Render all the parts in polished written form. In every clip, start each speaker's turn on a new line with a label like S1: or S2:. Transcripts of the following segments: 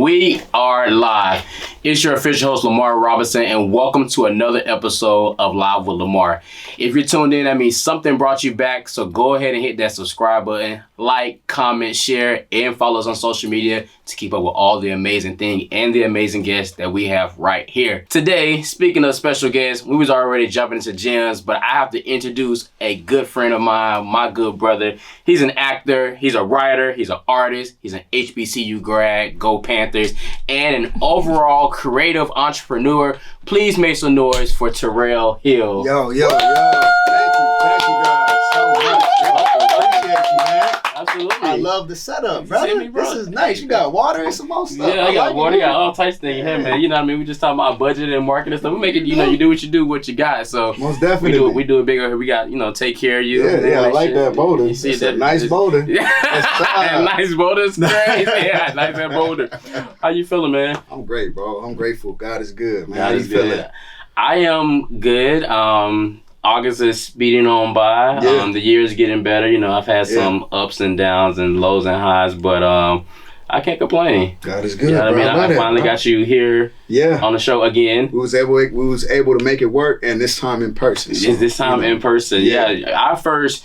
S1: We are live. It's your official host, Lamar Robinson, and welcome to another episode of Live with Lamar. If you're tuned in, that means something brought you back, so go ahead and hit that subscribe button, like, comment, share, and follow us on social media to keep up with all the amazing things and the amazing guests that we have right here. Today, speaking of special guests, we was already jumping into gems, but I have to introduce a good friend of mine, my good brother. He's an actor, he's a writer, he's an artist, he's an HBCU grad, go Panthers, and an overall creative entrepreneur. Please make some noise for Terayle Hill.
S2: Yo. Thank you guys so much. Appreciate you, man.
S1: Absolutely.
S2: I love the setup, brother.
S1: Me, bro.
S2: This is nice. You got water and some more stuff.
S1: Yeah, I got water, I got all types of things here, man. You know what I mean? We just talking about budget and marketing and stuff. We make it, you know, you do what you got. So
S2: most definitely.
S1: We do it bigger here. We got, take care of you.
S2: Yeah, I like that boulder.
S1: You see
S2: it's
S1: that?
S2: A nice boulder.
S1: Yeah. Nice boulder. It's crazy. Yeah, nice that boulder. How you feeling, man?
S2: I'm great, bro. I'm grateful. God is good, man.
S1: God is good. I am good. August is speeding on by.
S2: Yeah.
S1: The year is getting better. I've had some ups and downs and lows and highs, but I can't complain.
S2: God is good.
S1: You know what I mean? I finally got you here on the show again.
S2: We was able to make it work, and this time in person. So,
S1: this time in person. Yeah. First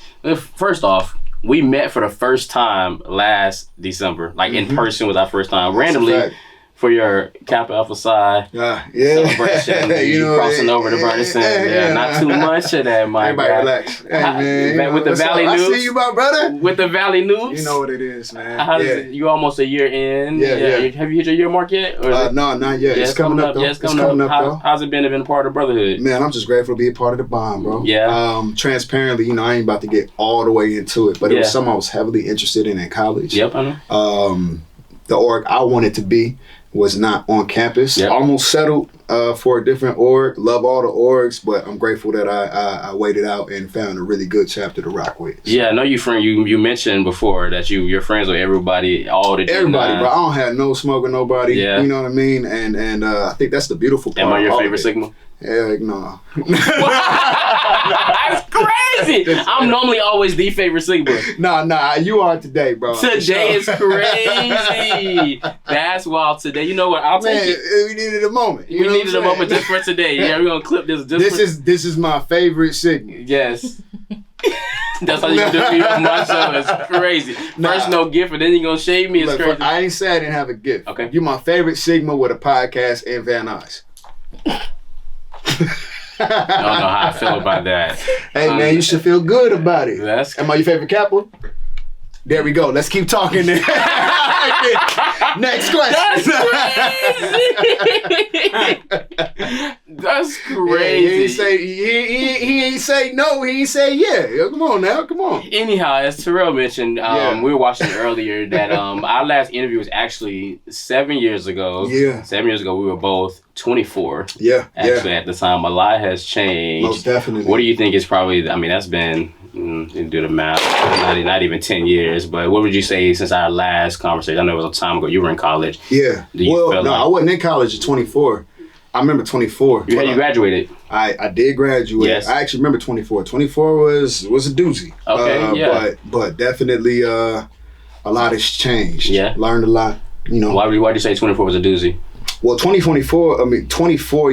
S1: off, we met for the first time last December. Like in person was our first time. Randomly. For your Kappa Alpha Psi celebration, crossing over to Burleson. Not too much of that, my
S2: Everybody
S1: guy.
S2: Relax. Hey, man.
S1: With the Valley News.
S2: I see you, my brother.
S1: With the Valley News.
S2: You know what it is, man.
S1: How does it, you almost a year in.
S2: Yeah.
S1: Have you hit your year mark yet? Or
S2: no, not yet. It's coming up, though.
S1: Yeah, it's coming up, though. How's it been to be a part of Brotherhood?
S2: Man, I'm just grateful to be a part of the bond, bro.
S1: Yeah.
S2: Transparently, I ain't about to get all the way into it, but it was something I was heavily interested in college.
S1: Yep, I know.
S2: The org I wanted to be was not on campus.
S1: Yep.
S2: Almost settled for a different org. Love all the orgs, but I'm grateful that I waited out and found a really good chapter to rock with. So.
S1: Yeah, I know you mentioned before that you're friends with everybody, all the
S2: everybody, bro. I don't have no smoke with nobody.
S1: Yeah.
S2: You know what I mean? And I think that's the beautiful part.
S1: Am I your favorite Sigma?
S2: Heck no.
S1: That's crazy. I'm normally always the favorite Sigma.
S2: Nah, you are today, bro.
S1: Today is crazy. That's wild. Today, you know what? I'll take it.
S2: We needed a moment.
S1: We needed a moment just for today. Yeah, we're gonna clip this.
S2: This is my favorite Sigma.
S1: Yes. That's how you do it on my show. It's crazy. First no gift, and then you gonna shave me. It's crazy.
S2: I ain't say I didn't have a gift.
S1: Okay.
S2: You my favorite Sigma with a podcast and Van Nuys.
S1: I don't know how I feel about that.
S2: Hey man, you should feel good about it.
S1: Am
S2: I your favorite Kappa? There we go. Let's keep talking then. Next question.
S1: That's crazy.
S2: Yeah, he ain't say no. He ain't say yeah. Come on now. Come on.
S1: Anyhow, as Terayle mentioned, we were watching earlier that our last interview was actually 7 years ago.
S2: Yeah.
S1: 7 years ago, we were both 24.
S2: Yeah.
S1: Actually, at the time, a lot has changed.
S2: Most definitely.
S1: What do you think is probably? That's been. You do the math. Not even 10 years. But what would you say since our last conversation? I know it was a time ago. You were in college.
S2: Yeah. I wasn't in college at 24. I remember 24.
S1: You graduated.
S2: I did graduate.
S1: Yes.
S2: I actually remember 24. 24 was a doozy.
S1: Okay.
S2: But definitely a lot has changed.
S1: Yeah.
S2: Learned a lot.
S1: Why'd you say 24 was a doozy?
S2: Well, 24 years old.
S1: 24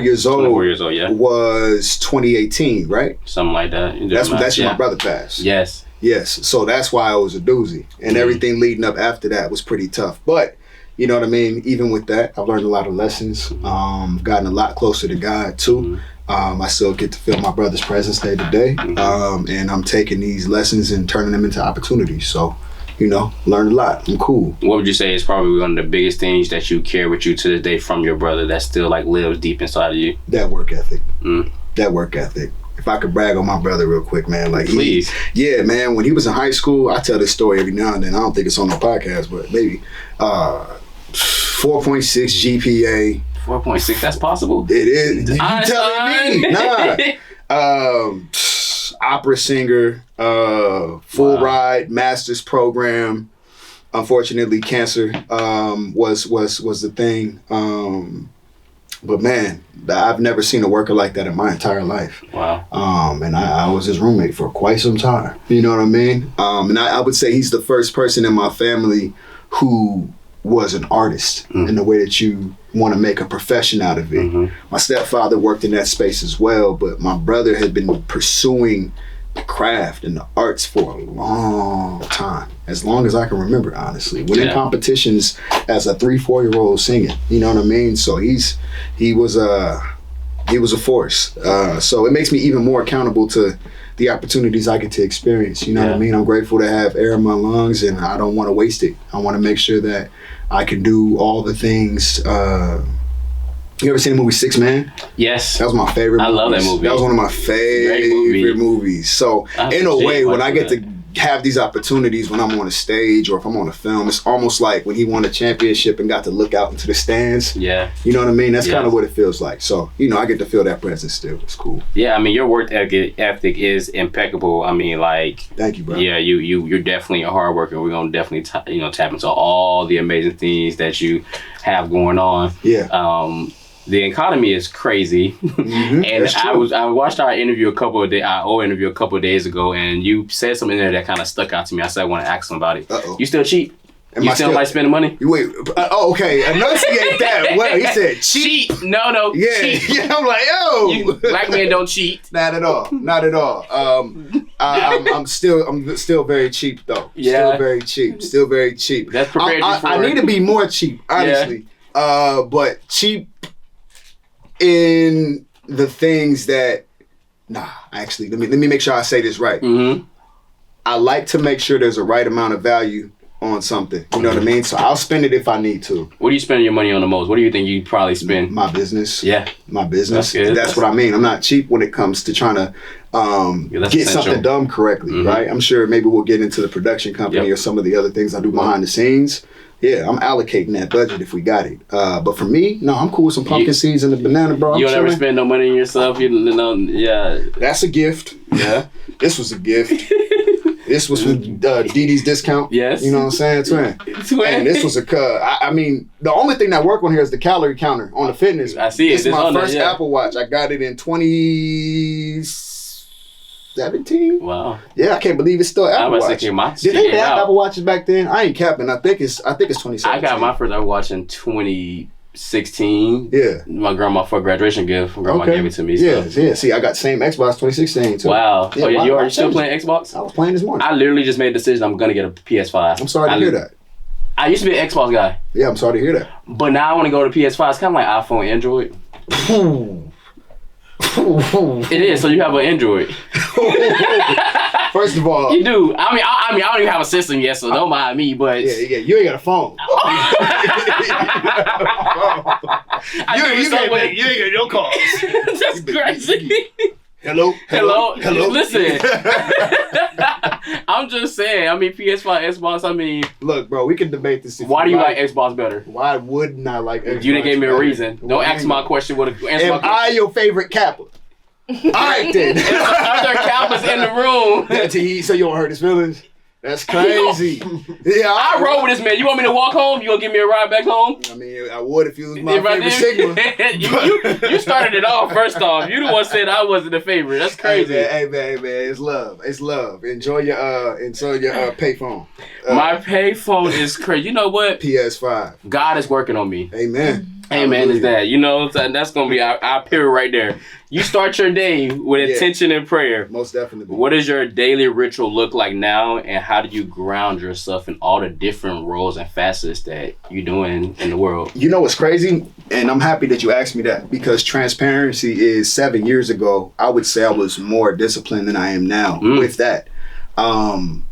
S1: years old, yeah.
S2: Was 2018, right?
S1: Something like that.
S2: That's when my brother passed.
S1: Yes.
S2: So that's why it was a doozy. And everything leading up after that was pretty tough. But, you know what I mean? Even with that, I've learned a lot of lessons. Gotten a lot closer to God, too. I still get to feel my brother's presence day to day. And I'm taking these lessons and turning them into opportunities. So, learned a lot. I'm cool.
S1: What would you say is probably one of the biggest things that you carry with you to this day from your brother that still lives deep inside of you?
S2: That work ethic. That work ethic. If I could brag on my brother real quick, man.
S1: Please.
S2: Man, when he was in high school, I tell this story every now and then. I don't think it's on the podcast, but maybe 4.6 GPA.
S1: 4.6, that's possible?
S2: It is. You telling me? Nah. Opera singer, full ride master's program. Unfortunately, cancer was the thing. But man, I've never seen a worker like that in my entire life.
S1: Wow.
S2: And I was his roommate for quite some time. You know what I mean? And I would say he's the first person in my family who was an artist and the way that you want to make a profession out of it. My stepfather worked in that space as well, but my brother had been pursuing the craft and the arts for a long time, as long as I can remember, honestly. Winning competitions as a 3-4-year-old singing, you know what I mean? So he was a force. So it makes me even more accountable to the opportunities I get to experience. You know what I mean? I'm grateful to have air in my lungs, and I don't want to waste it. I want to make sure that I can do all the things. You ever seen the movie 6 Man?
S1: Yes.
S2: That was my favorite movie.
S1: I love that movie.
S2: That was one of my favorite movies. So in a way, when I get to have these opportunities when I'm on a stage or if I'm on a film, it's almost like when he won a championship and got to look out into the stands.
S1: Yeah.
S2: You know what I mean? That's kind of what it feels like. So, you know, I get to feel that presence still. It's cool.
S1: Yeah, I mean, your work ethic is impeccable. I mean, like... Thank you, bro. Yeah, you're definitely a hard worker. We're going to definitely tap into all the amazing things that you have going on.
S2: Yeah.
S1: The economy is crazy, and I watched our interview a couple of days ago, and you said something in there that kind of stuck out to me. I said I want to ask him about it. You still cheap? You still like spending money?
S2: Wait, okay. Enunciate that. Well, he said cheap.
S1: No.
S2: Yeah,
S1: cheap.
S2: Yeah. I'm like, yo,
S1: black men don't cheat.
S2: Not at all. Not at all. I'm still very cheap though.
S1: Yeah.
S2: Still very cheap. Still very cheap.
S1: That's prepared you for
S2: I need to be more cheap, honestly. Yeah. But cheap in the things that, actually, let me make sure I say this right. I like to make sure there's a right amount of value on something. You know what I mean? So I'll spend it if I need to.
S1: What do you spend your money on the most? What do you think you probably spend?
S2: My business.
S1: Yeah.
S2: My business.
S1: That's good.
S2: That's what I mean. I'm not cheap when it comes to trying to get essential. Something done correctly, right? I'm sure maybe we'll get into the production company or some of the other things I do behind the scenes. Yeah, I'm allocating that budget if we got it. But for me, no, I'm cool with some pumpkin seeds and a banana, bro.
S1: You don't ever spend no money on yourself?
S2: That's a gift. Yeah. This was a gift. This was with Dee Dee's discount.
S1: Yes.
S2: You know what I'm saying? Twin. And this was a cut. I mean, the only thing that worked on here is the calorie counter on the fitness.
S1: I see it.
S2: This is my first Apple Watch. I got it in 2017.
S1: Wow.
S2: Yeah, I can't believe it's still Apple Watch. Did they have Apple Watches back then? I ain't capping. I think it's 2017.
S1: I got my first Apple Watch in 2016.
S2: Yeah.
S1: My grandma for a graduation gift. Grandma gave it to me. So.
S2: Yeah. See, I got the same Xbox 2016 too.
S1: Wow. Yeah, you are still playing Xbox?
S2: I was playing this morning.
S1: I literally just made a decision. I'm gonna get a PS5.
S2: I'm sorry to hear that.
S1: I used to be an Xbox guy.
S2: Yeah, I'm sorry to hear that.
S1: But now I want to go to PS5. It's kind of like iPhone, Android. It is. So you have an Android.
S2: First of all,
S1: you do. I mean, I don't even have a system yet, so don't mind me. But
S2: yeah, you ain't got a phone. You ain't got no calls.
S1: That's crazy.
S2: Hello.
S1: Listen, I'm just saying. I mean, PS5, Xbox. I mean,
S2: look, bro, we can debate this.
S1: Why do you like Xbox better?
S2: Why wouldn't I like Xbox?
S1: You didn't give me a reason. Don't ask my question.
S2: Am I your favorite Kappa? All right then.
S1: Other Kappas in the room.
S2: So you don't hurt his feelings? That's crazy. Yeah,
S1: I roll with this man. You want me to walk home? You gonna give me a ride back home?
S2: I mean, I would if you was my favorite Sigma.
S1: you started it off first off. You the one said I wasn't the favorite. That's crazy.
S2: Hey man, it's love. It's love. Enjoy your payphone.
S1: My payphone is crazy. You know what?
S2: PS5.
S1: God is working on me.
S2: Amen.
S1: Amen is that. You know, that's gonna be our period right there. You start your day with attention and prayer.
S2: Most definitely.
S1: What does your daily ritual look like now, and how do you ground yourself in all the different roles and facets that you're doing in the world?
S2: You know what's crazy? And I'm happy that you asked me that, because transparency is 7 years ago, I would say I was more disciplined than I am now with that. And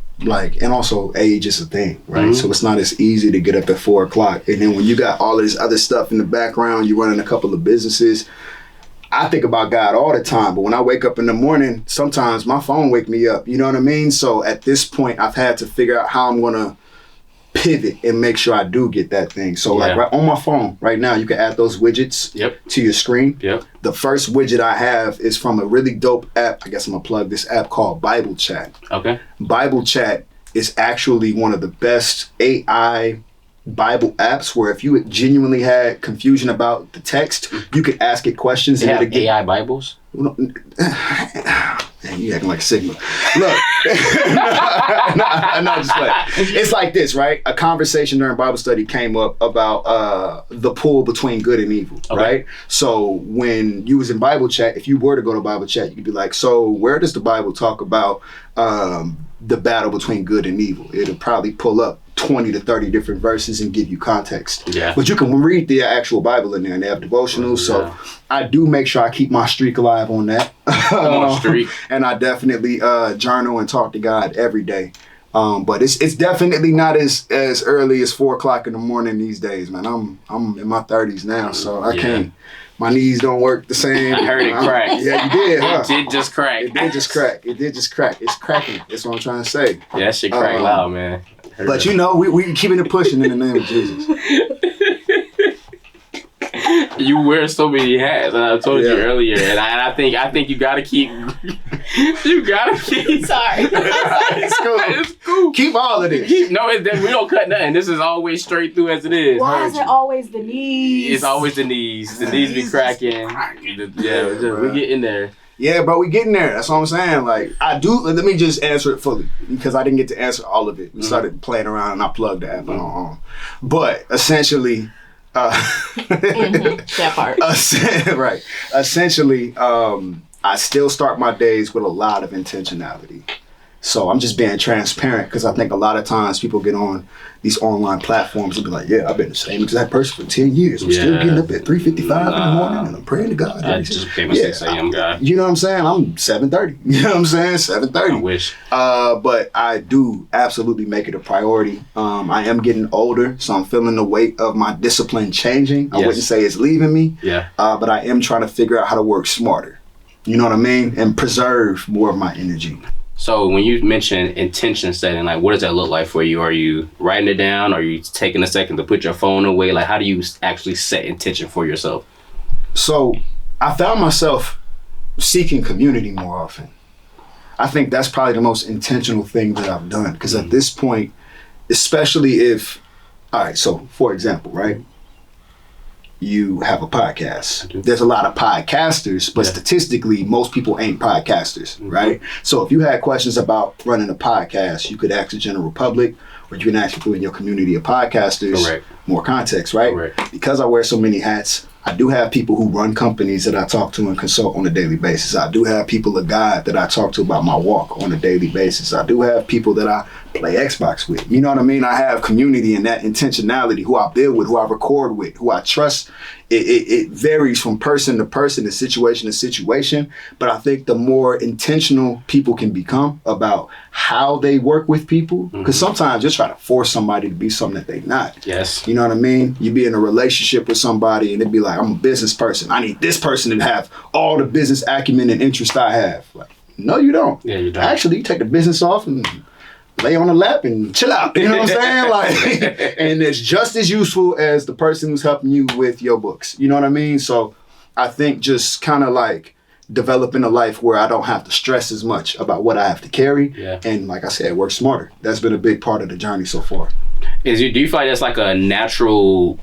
S2: also age is a thing, right? So it's not as easy to get up at 4 o'clock. And then when you got all of this other stuff in the background, you're running a couple of businesses. I think about God all the time, but when I wake up in the morning, sometimes my phone wake me up. You know what I mean? So at this point, I've had to figure out how I'm gonna pivot and make sure I do get that thing. So like right on my phone right now, you can add those widgets to your screen. The first widget I have is from a really dope app. I guess I'm gonna plug this app called Bible Chat.
S1: Okay.
S2: Bible Chat is actually one of the best AI Bible apps where if you genuinely had confusion about the text, you could ask it questions.
S1: They have AI Bibles?
S2: Man, you acting like a Sigma. Look, no, just play. It's like this, right? A conversation during Bible study came up about the pull between good and evil, right? So when you was in Bible chat, if you were to go to Bible chat, you could be like, so where does the Bible talk about the battle between good and evil? It'll probably pull up 20 to 30 different verses and give you context.
S1: Yeah.
S2: But you can read the actual Bible in there, and they have devotionals. So I do make sure I keep my streak alive on that.
S1: Streak.
S2: And I definitely journal and talk to God every day. But it's definitely not as early as 4 o'clock in the morning these days, man. I'm in my 30s now, so I can't. My knees don't work the same.
S1: I heard it crack.
S2: Yeah, you did, huh?
S1: It did just crack.
S2: It did just crack. It's cracking. That's what I'm trying to say.
S1: Yeah, that shit crack loud, man.
S2: But you know, we keeping it pushing in the name of Jesus.
S1: You wear so many hats, and I told you earlier, and I think you gotta keep. You gotta keep.
S3: Sorry.
S2: It's cool. Keep all of this.
S1: We don't cut nothing. This is always straight through as it is.
S3: Why is it always the knees?
S1: It's always the knees. The knees be cracking. We get in there.
S2: Yeah, bro, we getting there. That's what I'm saying. Like, I do. Let me just answer it fully because I didn't get to answer all of it. We started playing around and I plugged the app. But essentially,
S3: that part.
S2: Right. Essentially, I still start my days with a lot of intentionality. So I'm just being transparent because I think a lot of times people get on these online platforms and be like, yeah, I've been the same exact person for 10 years. I'm still getting up at 3:55 in the morning and I'm praying to God.
S1: I just became a 6 a.m. guy.
S2: You know what I'm saying? I'm 7:30. You know what I'm saying? 7:30.
S1: I wish.
S2: But I do absolutely make it a priority. I am getting older, so I'm feeling the weight of my discipline changing. I wouldn't say it's leaving me.
S1: Yeah.
S2: But I am trying to figure out how to work smarter. You know what I mean? And preserve more of my energy.
S1: So when you mention intention setting, like what does that look like for you? Are you writing it down? Are you taking a second to put your phone away? Like how do you actually set intention for yourself?
S2: So I found myself seeking community more often. I think that's probably the most intentional thing that I've done. Because at this point, especially if, all right, so for example, right? You have a podcast. There's a lot of podcasters, but statistically, most people ain't podcasters, right? So if you had questions about running a podcast, you could ask the general public, or you can ask people in your community of podcasters, more context, right? Because I wear so many hats, I do have people who run companies that I talk to and consult on a daily basis. I do have people of God that I talk to about my walk on a daily basis. I do have people that I play Xbox with. You know what I mean? I have community and that intentionality, who I build with, who I record with, who I trust. It varies from person to person and situation to situation. But I think the more intentional people can become about how they work with people, because sometimes you're trying to force somebody to be something that they're not.
S1: Yes.
S2: You know what I mean? You be in a relationship with somebody and they'd be like, I'm a business person. I need this person to have all the business acumen and interest I have. Like, no, you don't.
S1: Yeah, you don't.
S2: Actually, you take the business off and lay on the lap and chill out. You know what I'm saying? Like, and it's just as useful as the person who's helping you with your books. You know what I mean? So I think just kind of like developing a life where I don't have to stress as much about what I have to carry.
S1: Yeah.
S2: And like I said, work smarter. That's been a big part of the journey so far.
S1: Do you feel like that's like a natural,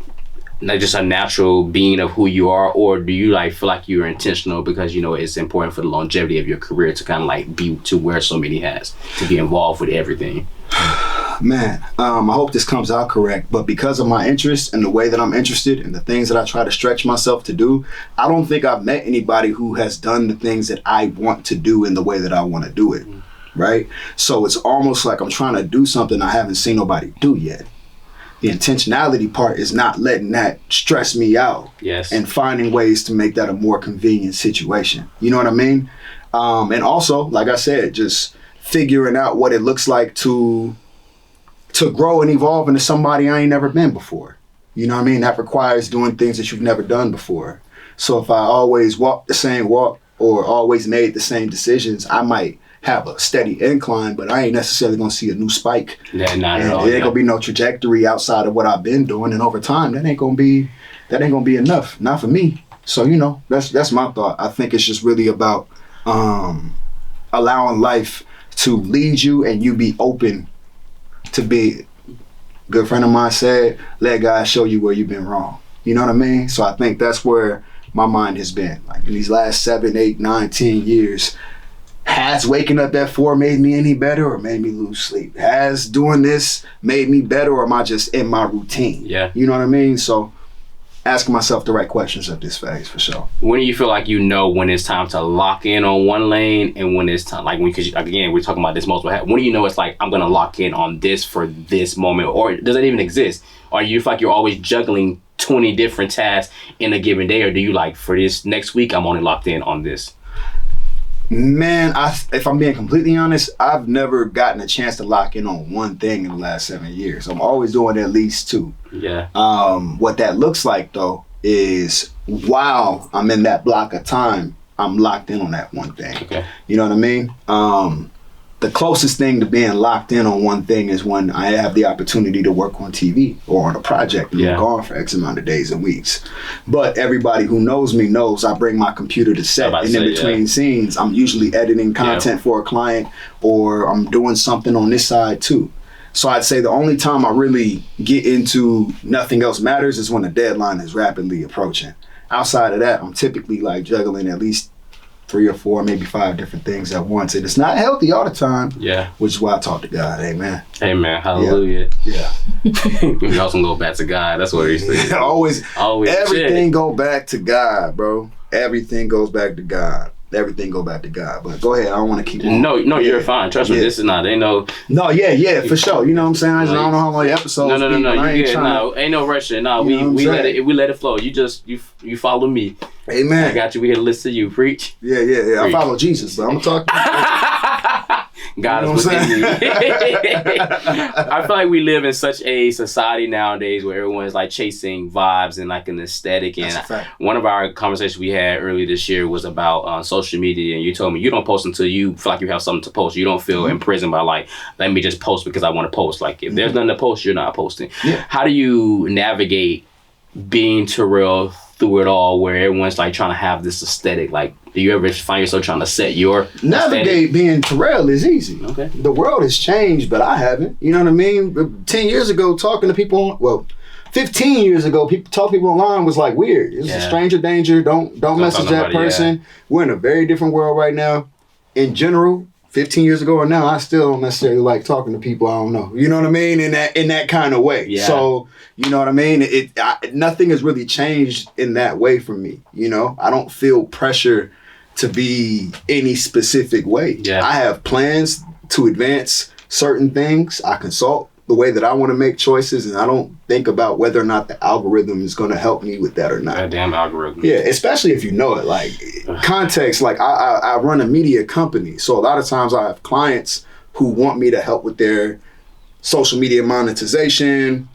S1: like just a natural being of who you are, or do you like feel like you're intentional because you know it's important for the longevity of your career to kind of like be to wear so many hats, to be involved with everything?
S2: Man, I hope this comes out correct, but because of my interest and the way that I'm interested and the things that I try to stretch myself to do, I don't think I've met anybody who has done the things that I want to do in the way that I want to do it, right? So it's almost like I'm trying to do something I haven't seen nobody do yet. The intentionality part is not letting that stress me out.
S1: Yes.
S2: And finding ways to make that a more convenient situation. You know what I mean? And also, like I said, just figuring out what it looks like to grow and evolve into somebody I ain't never been before. You know what I mean? That requires doing things that you've never done before. So if I always walk the same walk or always made the same decisions, I might have a steady incline, but I ain't necessarily gonna see a new spike.
S1: Yeah, not at all.
S2: There ain't gonna be no trajectory outside of what I've been doing, and over time, that ain't gonna be enough. Not for me. So you know, that's my thought. I think it's just really about allowing life to lead you, and you be open to be. A good friend of mine said, "Let God show you where you've been wrong." You know what I mean? So I think that's where my mind has been. Like in these last 7, 8, 9, 10 years. has waking up at 4 made me any better or made me lose sleep? Has doing this made me better or am I just in my routine?
S1: Yeah.
S2: You know what I mean? So asking myself the right questions at this phase for sure.
S1: When do you feel like you know when it's time to lock in on one lane and when it's time, like because again, we're talking about this multiple, when do you know it's like, I'm going to lock in on this for this moment, or does it even exist? Or you feel like you're always juggling 20 different tasks in a given day, or do you like, for this next week, I'm only locked in on this?
S2: Man, if I'm being completely honest, I've never gotten a chance to lock in on one thing in the last 7 years. I'm always doing at least 2.
S1: Yeah.
S2: What that looks like though is while I'm in that block of time, I'm locked in on that one thing.
S1: Okay.
S2: You know what I mean? The closest thing to being locked in on one thing is when I have the opportunity to work on TV or on a project and I'm gone for X amount of days and weeks. But everybody who knows me knows I bring my computer to set, and in between scenes, I'm usually editing content for a client or I'm doing something on this side too. So I'd say the only time I really get into nothing else matters is when the deadline is rapidly approaching. Outside of that, I'm typically like juggling at least 3 or 4, maybe 5 different things at once. And it's not healthy all the time. Yeah. Which is why I talk to God. Amen.
S1: Amen. Hallelujah.
S2: Yeah.
S1: We also go back to God. That's what he's saying.
S2: Always. Everything go back to God, bro. Everything goes back to God. Everything go back to God. But go ahead. I don't want to keep on.
S1: No, you're fine. Trust me. This is not. Ain't no.
S2: No, yeah, for sure. You know what I'm saying? I don't know how many episodes.
S1: No. Ain't no rushing. No, we let it flow. You just you follow me.
S2: Amen.
S1: I got you. We here to listen to you preach.
S2: Yeah. Preach. I follow Jesus, but I'm gonna talk.
S1: God is within me. I feel like we live in such a society nowadays where everyone's like chasing vibes and like an aesthetic. And one of our conversations we had earlier this year was about social media. And you told me you don't post until you feel like you have something to post. You don't feel imprisoned by like, let me just post because I want to post. Like if there's nothing to post, you're not posting. Yeah. How do you navigate being Terayle through it all where everyone's like trying to have this aesthetic? Like, do you ever find yourself trying to set your
S2: navigate
S1: aesthetic?
S2: Being Terayle is easy.
S1: Okay.
S2: The world has changed, but I haven't. You know what I mean? 10 years ago, talking to people, 15 years ago, people online was like weird. It's a stranger danger. Don't message that person. We're in a very different world right now. In general, 15 years ago or now, I still don't necessarily like talking to people I don't know. You know what I mean? In that kind of way. Yeah. So, you know what I mean? Nothing has really changed in that way for me. You know, I don't feel pressure to be any specific way. Yeah. I have plans to advance certain things. I consult the way that I want to make choices, and I don't think about whether or not the algorithm is going to help me with that or not.
S1: That damn algorithm.
S2: Yeah, especially if you know it. Like, context, like I run a media company, so a lot of times I have clients who want me to help with their social media monetization,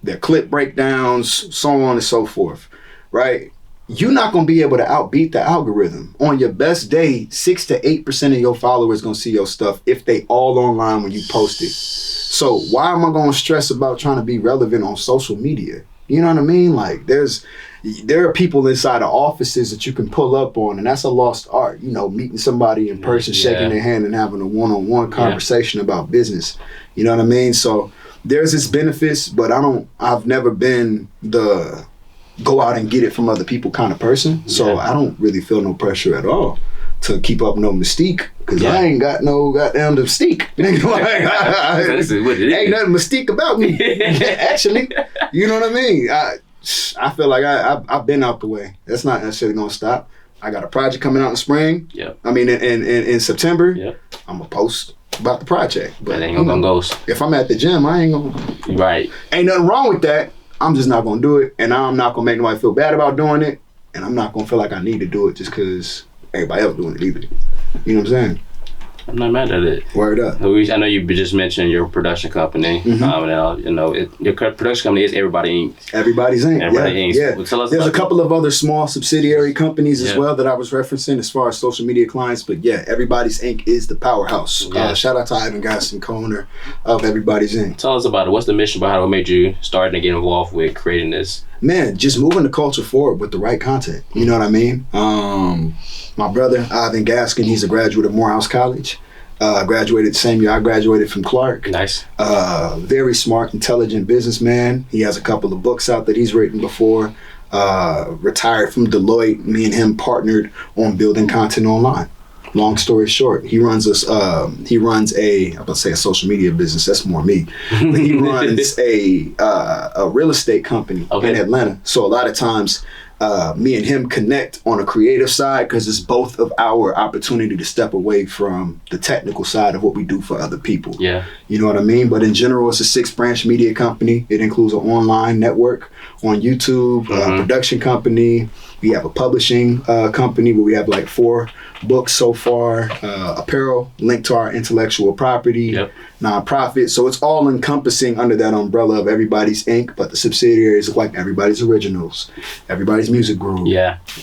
S2: their clip breakdowns, so on and so forth, right? You're not going to be able to outbeat the algorithm. On your best day, 6 to 8% of your followers going to see your stuff if they all online when you post it. So why am I going to stress about trying to be relevant on social media? You know what I mean? Like there are people inside of offices that you can pull up on, and that's a lost art. You know, meeting somebody in person, shaking their hand and having a one-on-one conversation about business. You know what I mean? So there's its benefits, but I've never been the go out and get it from other people kind of person. So I don't really feel no pressure at all to keep up no mystique, because I ain't got no goddamn mystique. Ain't nothing mystique about me. Actually, you know what I mean? I feel like I've been out the way. That's not necessarily gonna stop. I got a project coming out in the spring. Yep. I mean in September. Yep. I'm gonna post about the project. But
S1: that ain't gonna ghost.
S2: If I'm at the gym, I ain't gonna.
S1: Right.
S2: Ain't nothing wrong with that. I'm just not gonna do it, and I'm not gonna make nobody feel bad about doing it, and I'm not gonna feel like I need to do it just because everybody else doing it either. You know what I'm saying?
S1: I'm not mad at it.
S2: Word up.
S1: I know you just mentioned your production company. Your production company is Everybody Inc.
S2: Everybody's Inc.
S1: Everybody Inc.
S2: Yeah.
S1: Well, tell us
S2: There's a couple of other small subsidiary companies as well that I was referencing as far as social media clients. But yeah, Everybody's Inc. is the powerhouse. Yeah. Shout out to Ivan Gaston, co-owner of Everybody's Inc.
S1: Tell us about it. What's the mission behind what made you start to get involved with creating this?
S2: Man, just moving the culture forward with the right content. You know what I mean? My brother, Ivan Gaskin, he's a graduate of Morehouse College. Graduated the same year I graduated from Clark.
S1: Nice.
S2: Very smart, intelligent businessman. He has a couple of books out that he's written before. Retired from Deloitte. Me and him partnered on building content online. Long story short, he runs a social media business. That's more me. But he runs a real estate company in Atlanta. So a lot of times, me and him connect on a creative side because it's both of our opportunity to step away from the technical side of what we do for other people.
S1: Yeah.
S2: You know what I mean? But in general, it's a 6-branch media company. It includes an online network on YouTube, a production company. We have a publishing company where we have like 4 books so far, apparel linked to our intellectual property, nonprofit. So it's all encompassing under that umbrella of Everybody's Inc., but the subsidiaries look like Everybody's Originals, Everybody's Music Group,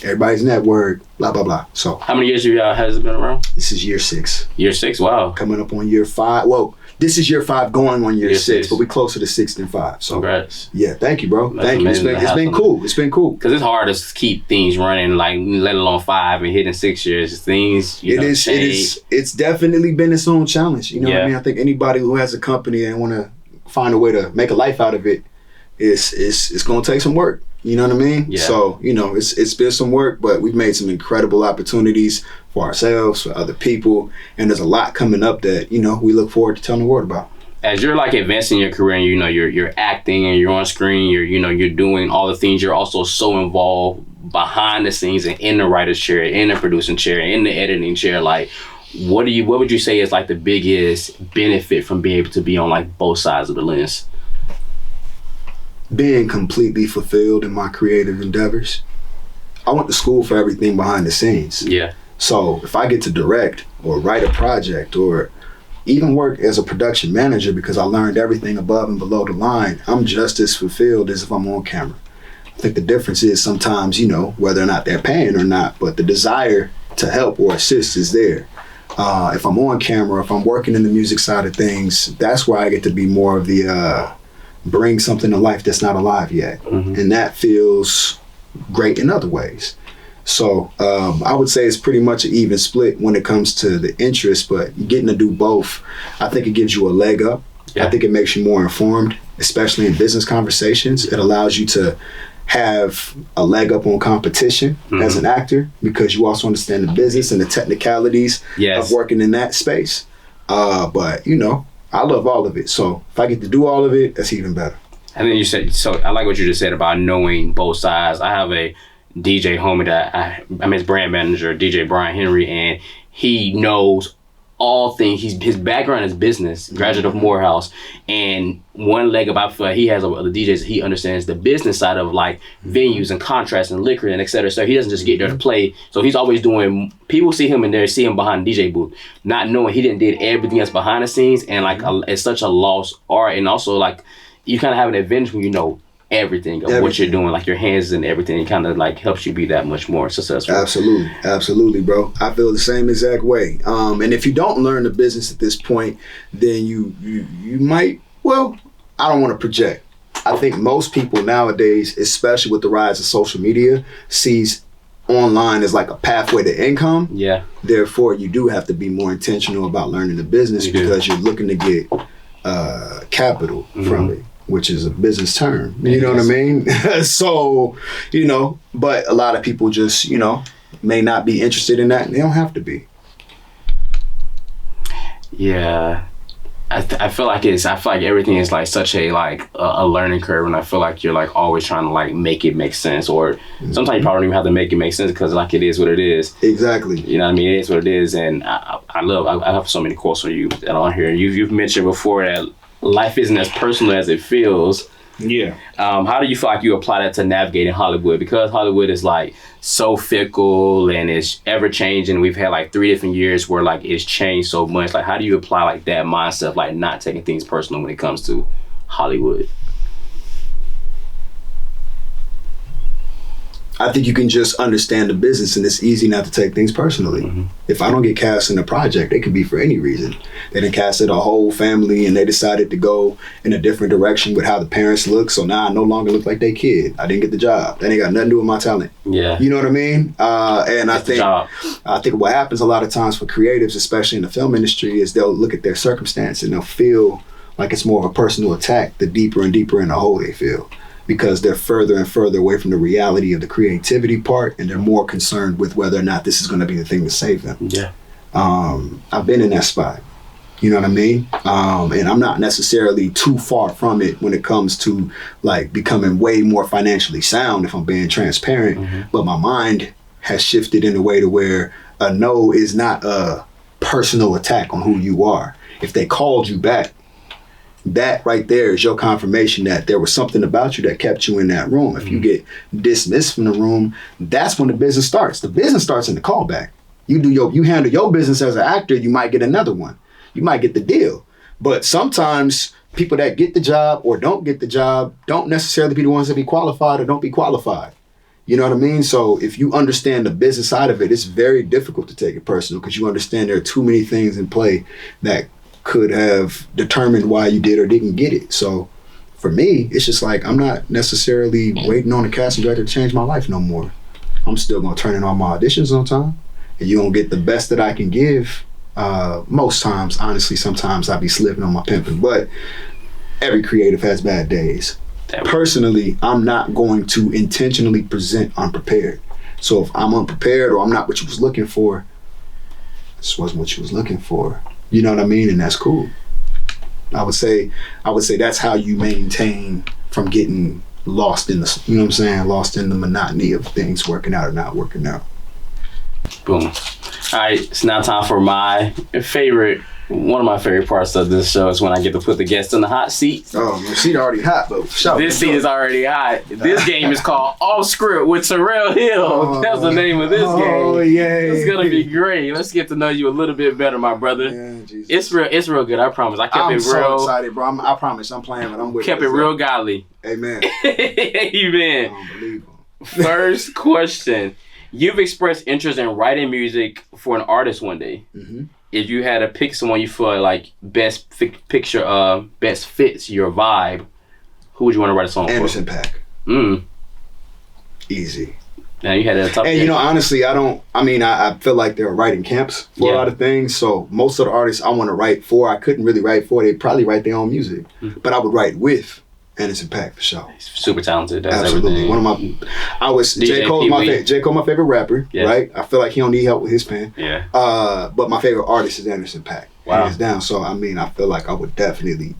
S2: Everybody's Network, blah, blah, blah. So
S1: how many years has it been around?
S2: This is year 6.
S1: Year 6, wow.
S2: Coming up on year 5. Well, this is year 5 going on year 6, but we're closer to 6 than 5. So
S1: congrats.
S2: Yeah, thank you, bro. Thank you. It's been cool. It's been cool.
S1: Because it's hard to keep things running, like let alone 5 and hitting 6 years. Things
S2: It's definitely been its own challenge. You know what I mean? I think anybody who has a company and want to find a way to make a life out of it, it's gonna take some work. You know what I mean?
S1: Yeah.
S2: So, it's been some work, but we've made some incredible opportunities for ourselves, for other people, and there's a lot coming up that, we look forward to telling the world about.
S1: As you're like advancing your career and you're acting and you're on screen, you're doing all the things, you're also so involved behind the scenes and in the writer's chair, in the producing chair, in the editing chair. Like, what would you say is like the biggest benefit from being able to be on like both sides of the lens?
S2: Being completely fulfilled in my creative endeavors. I went to school for everything behind the scenes.
S1: Yeah.
S2: So if I get to direct or write a project or even work as a production manager because I learned everything above and below the line, I'm just as fulfilled as if I'm on camera. I think the difference is sometimes, whether or not they're paying or not, but the desire to help or assist is there. If I'm on camera, if I'm working in the music side of things, that's where I get to be more of the bring something to life that's not alive yet. And that feels great in other ways. So I would say it's pretty much an even split when it comes to the interest, but getting to do both, I think it gives you a leg up. I think it makes you more informed, especially in business conversations. It allows you to have a leg up on competition as an actor because you also understand the business and the technicalities of working in that space. But, I love all of it. So if I get to do all of it, that's even better.
S1: And then you said, so I like what you just said about knowing both sides. I have a DJ homie that I'm his brand manager, DJ Brian Henry, and he knows all things. His background is business, graduate of Morehouse, and one leg about he has the DJs. He understands the business side of like venues and contracts and liquor and etc. So he doesn't just get there to play. So he's always doing. People see him in there, see him behind the DJ booth, not knowing he did everything that's behind the scenes, and like it's such a lost art. And also like you kind of have an advantage when you know everything of what you're doing, like your hands and everything. It kind of like helps you be that much more successful.
S2: Absolutely, bro. I feel the same exact way. And if you don't learn the business at this point, then you might. Well, I don't want to project. I think most people nowadays, especially with the rise of social media, sees online as like a pathway to income. Yeah. Therefore, you do have to be more intentional about learning the business because you're looking to get capital from it, which is a business term. You know what I mean? So, but a lot of people just, may not be interested in that, and they don't have to be.
S1: Yeah. I feel like everything is like such a a learning curve, and I feel like you're like always trying to like make it make sense, or sometimes you probably don't even have to make it make sense because like it is what it is.
S2: Exactly.
S1: You know what I mean? It is what it is, and I have so many quotes from you that are on here. You've mentioned before that life isn't as personal as it feels.
S2: Yeah.
S1: How do you feel like you apply that to navigating Hollywood? Because Hollywood is like so fickle and it's ever changing. We've had like 3 different years where like it's changed so much. Like how do you apply like that mindset of like not taking things personal when it comes to Hollywood?
S2: I think you can just understand the business, and it's easy not to take things personally. If I don't get cast in a project, it could be for any reason. They done casted a whole family and they decided to go in a different direction with how the parents look, so now I no longer look like they kid. I didn't get the job. That ain't got nothing to do with my talent. Yeah. You know what I mean? And I think what happens a lot of times for creatives, especially in the film industry, is they'll look at their circumstance and they'll feel like it's more of a personal attack the deeper and deeper in the hole they feel. Because they're further and further away from the reality of the creativity part, and they're more concerned with whether or not this is going to be the thing to save them. Yeah. I've been in that spot. You know what I mean? And I'm not necessarily too far from it when it comes to like becoming way more financially sound, if I'm being transparent.
S1: Mm-hmm.
S2: But my mind has shifted in a way to where a no is not a personal attack on who you are. If they called you back, that right there is your confirmation that there was something about you that kept you in that room. If you get dismissed from the room, that's when the business starts. The business starts in the callback. You handle your business as an actor, you might get another one. You might get the deal. But sometimes people that get the job or don't get the job don't necessarily be the ones that be qualified or don't be qualified. You know what I mean? So if you understand the business side of it, it's very difficult to take it personal because you understand there are too many things in play that could have determined why you did or didn't get it. So for me, it's just like I'm not necessarily waiting on the casting director to change my life no more. I'm still going to turn in all my auditions on time and you're going to get the best that I can give. Most times, honestly, sometimes I be slipping on my pimping, but every creative has bad days. Personally, I'm not going to intentionally present unprepared. So if I'm unprepared or I'm not what you was looking for, this wasn't what you was looking for. You know what I mean? And that's cool. I would say that's how you maintain from getting lost in the, you know what I'm saying? Lost in the monotony of things working out or not working out.
S1: Boom. All right, it's now time for one of my favorite parts of this show is when I get to put the guest in the hot seat.
S2: Oh, my seat already hot, but
S1: this seat is already hot. This game is called Off Script with Terayle Hill. That's the name of this game.
S2: Oh, yeah.
S1: It's going to be great. Let's get to know you a little bit better, my brother.
S2: Yeah, Jesus.
S1: It's real good, I promise. I kept
S2: I'm
S1: it real.
S2: so excited, bro. I promise I'm playing, but I'm with
S1: Kept it real godly.
S2: Amen.
S1: Amen.
S2: I don't believe him.
S1: First question. You've expressed interest in writing music for an artist one day.
S2: Mm-hmm.
S1: If you had to pick someone you feel like best fits your vibe, who would you want to write a song
S2: Anderson
S1: for?
S2: .Paak. Easy.
S1: Now you had a tough.
S2: And you know, honestly, I feel like they're writing camps for a lot of things. So most of the artists I want to write for, I couldn't really write for. They probably write their own music, but I would write with Anderson .Paak for sure.
S1: He's super talented. That's
S2: absolutely
S1: everything.
S2: J. Cole's my favorite rapper,
S1: yes.
S2: right? I feel like he don't need help with his pen.
S1: Yeah.
S2: But my favorite artist is Anderson .Paak.
S1: Wow.
S2: Hands down. So I feel like I would definitely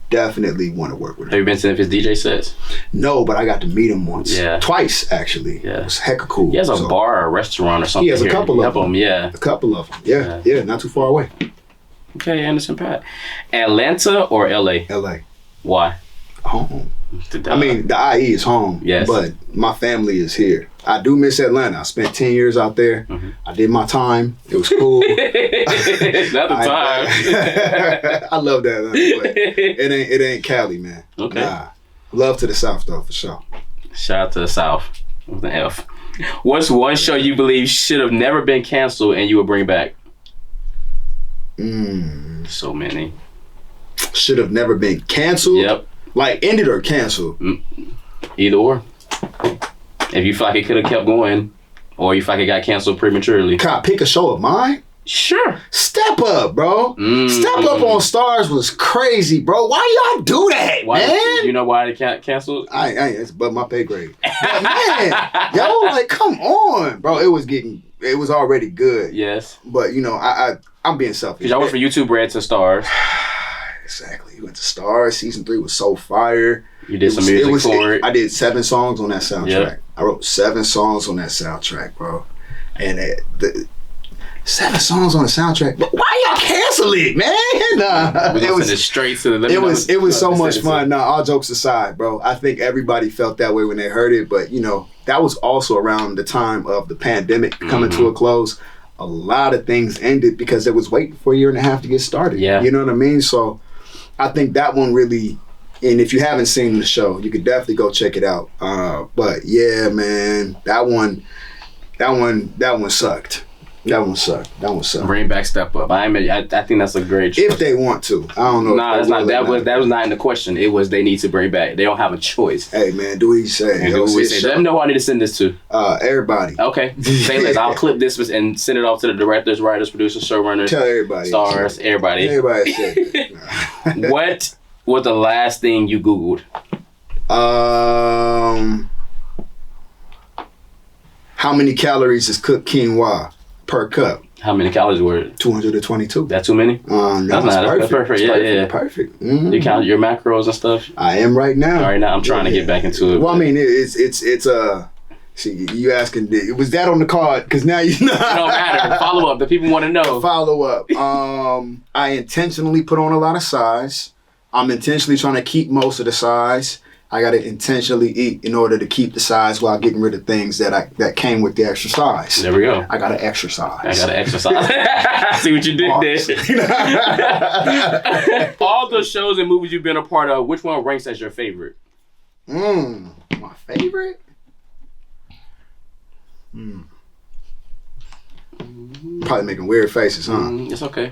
S2: want to work with him.
S1: Have you been to his DJ sets?
S2: No, but I got to meet him once.
S1: Yeah.
S2: Twice actually.
S1: Yeah.
S2: It was hecka cool.
S1: He has a bar or a restaurant or something.
S2: He has a couple of them.
S1: Yeah.
S2: A couple of them. Yeah, not too far away.
S1: Okay, Anderson .Paak. Atlanta or LA?
S2: LA.
S1: Why?
S2: Home. The IE is home.
S1: Yes.
S2: But my family is here. I do miss Atlanta. I spent 10 years out there.
S1: Mm-hmm.
S2: I did my time. It was cool.
S1: Not the time.
S2: I love that Atlanta, but it ain't Cali, man.
S1: Okay.
S2: Nah. Love to the South though, for sure.
S1: Shout out to the South with an F. What's one show you believe should have never been canceled and you would bring back? So many.
S2: Should have never been canceled?
S1: Yep.
S2: Like ended or canceled?
S1: Either or. If you feel like it could have kept going, or you feel like it got canceled prematurely.
S2: Can I pick a show of mine?
S1: Sure.
S2: Step Up, bro. Step Up on Stars was crazy, bro. Why y'all do that, man?
S1: You know why they canceled?
S2: I ain't. It's above my pay grade. But man, yo, like, come on, bro. It was already good.
S1: Yes.
S2: But you know, I'm being selfish.
S1: Because y'all went from YouTube Red to Stars.
S2: Exactly. You went to Stars. Season 3 was so fire.
S1: You did some music for it.
S2: I did 7 songs on that soundtrack.
S1: Yep.
S2: I wrote 7 songs on that soundtrack, bro. And the 7 songs on the soundtrack. But why y'all cancel it, man? Nah,
S1: it was straight to the.
S2: It was so much fun. Nah, all jokes aside, bro. I think everybody felt that way when they heard it. But you know, that was also around the time of the pandemic coming to a close. A lot of things ended because it was waiting for a year and a half to get started.
S1: Yeah.
S2: You know what I mean? So I think that one really, and if you haven't seen the show, you could definitely go check it out. But yeah, man, that one sucked. That one sucked.
S1: Bring back Step Up. I think that's a great choice.
S2: If they want to, I don't know.
S1: Nah, that's not. That was not in the question. It was they need to bring back. They don't have a choice.
S2: Hey man, do what you say.
S1: Do what we say. Let them know who I need to send this to.
S2: Everybody.
S1: Okay. Say less. I'll clip this and send it off to the directors, writers, producers, showrunners.
S2: Tell everybody.
S1: Stars. Everybody.
S2: Everybody say.
S1: What was the last thing you Googled?
S2: How many calories is cooked quinoa per cup?
S1: How many calories were it?
S2: 222.
S1: That too many?
S2: No,
S1: That's perfect. Yeah.
S2: Perfect. Mm-hmm.
S1: You count your macros and stuff?
S2: I am right now.
S1: All right, now I'm trying to get back into it.
S2: Well, I mean, it's see, you asking, was that on the card? Because now you know.
S1: It don't matter. Follow up. The people want to know.
S2: Follow up. I intentionally put on a lot of size. I'm intentionally trying to keep most of the size. I got to intentionally eat in order to keep the size while getting rid of things that came with the extra size.
S1: There we go.
S2: I got to exercise.
S1: I got to exercise. See what you did there. All the shows and movies you've been a part of, which one ranks as your favorite?
S2: My favorite? Probably making weird faces, huh?
S1: It's okay.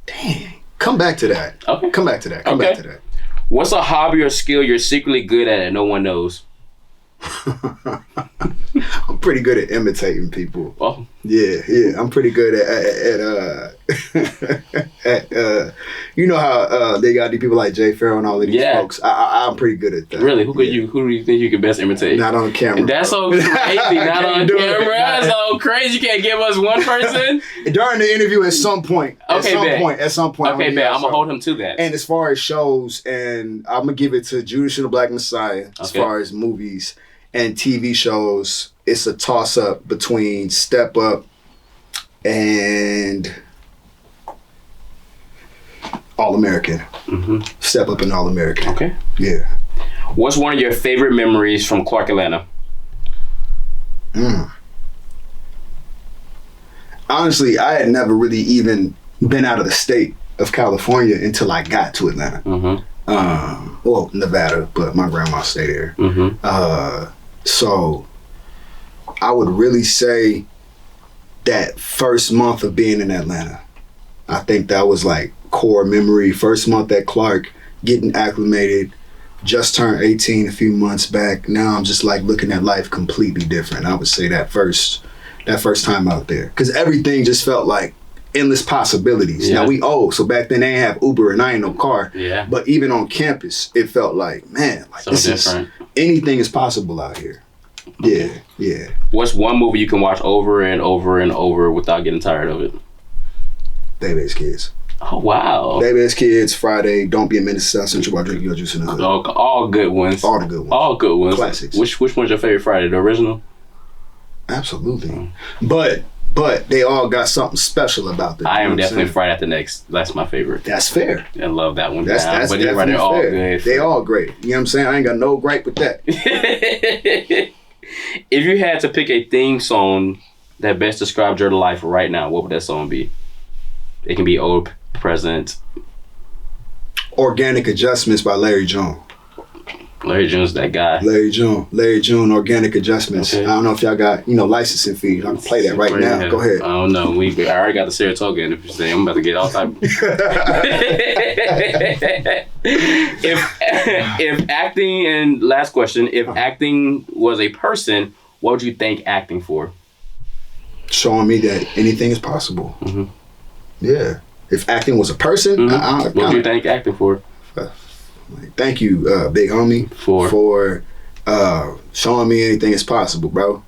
S2: Dang. Come back to that.
S1: Okay.
S2: Come back to that.
S1: What's a hobby or skill you're secretly good at and no one knows?
S2: I'm pretty good at imitating people.
S1: Oh.
S2: Yeah. I'm pretty good at you know how they got these people like Jay Farrell and all of these folks. I'm pretty good at that.
S1: Really? Who do you think you can best imitate?
S2: Not on camera.
S1: That's so crazy. Not on camera. That's so crazy. You can't give us one person.
S2: During the interview, at some point.
S1: Okay,
S2: At some point.
S1: Okay, man. I'm gonna hold him to that.
S2: And as far as shows, and I'm gonna give it to Judas and the Black Messiah. As far as movies and TV shows, it's a toss-up between Step Up and All-American. Mm-hmm. Step Up and All-American.
S1: Okay.
S2: Yeah.
S1: What's one of your favorite memories from Clark, Atlanta?
S2: Honestly, I had never really even been out of the state of California until I got to Atlanta. Mm-hmm. Well, Nevada, but my grandma stayed there. Mm-hmm. So I would really say that first month of being in Atlanta, I think that was like core memory. First month at Clark, getting acclimated, just turned 18 a few months back. Now I'm just like looking at life completely different. I would say that first time out there, because everything just felt like endless possibilities. Yeah. Now we old, so back then they didn't have Uber and I ain't no car.
S1: Yeah.
S2: But even on campus, it felt like, man, like so this different. Anything is possible out here. Okay. Yeah.
S1: What's one movie you can watch over and over and over without getting tired of it?
S2: Baby's Kids.
S1: Oh, wow.
S2: Baby's Kids, Friday, Don't Be a Menace to South Central while drinking your juice in the hood.
S1: All good ones.
S2: All the good ones.
S1: All good ones.
S2: Classics.
S1: Which one's your favorite Friday? The original?
S2: Absolutely. But they all got something special about them.
S1: I am definitely Friday After Next. That's my favorite.
S2: That's fair.
S1: I love that one.
S2: That's
S1: but
S2: definitely
S1: they're all
S2: fair.
S1: good.
S2: They all great. You know what I'm saying? I ain't got no gripe with that.
S1: If you had to pick a theme song that best described your life right now, what would that song be? It can be old, present.
S2: Organic Adjustments by Larry June.
S1: Larry June's that guy.
S2: Larry June, Organic Adjustments. Okay. I don't know if y'all got, licensing fees. I can play that right now. Go ahead.
S1: I don't know. I already got the Saratoga in. If you're saying I'm about to get all type. If acting, and last question, if acting was a person, what would you thank acting for?
S2: Showing me that anything is possible. Mm-hmm. Yeah. If acting was a person,
S1: what would you thank acting for?
S2: Thank you, big homie, for showing me anything is possible, bro.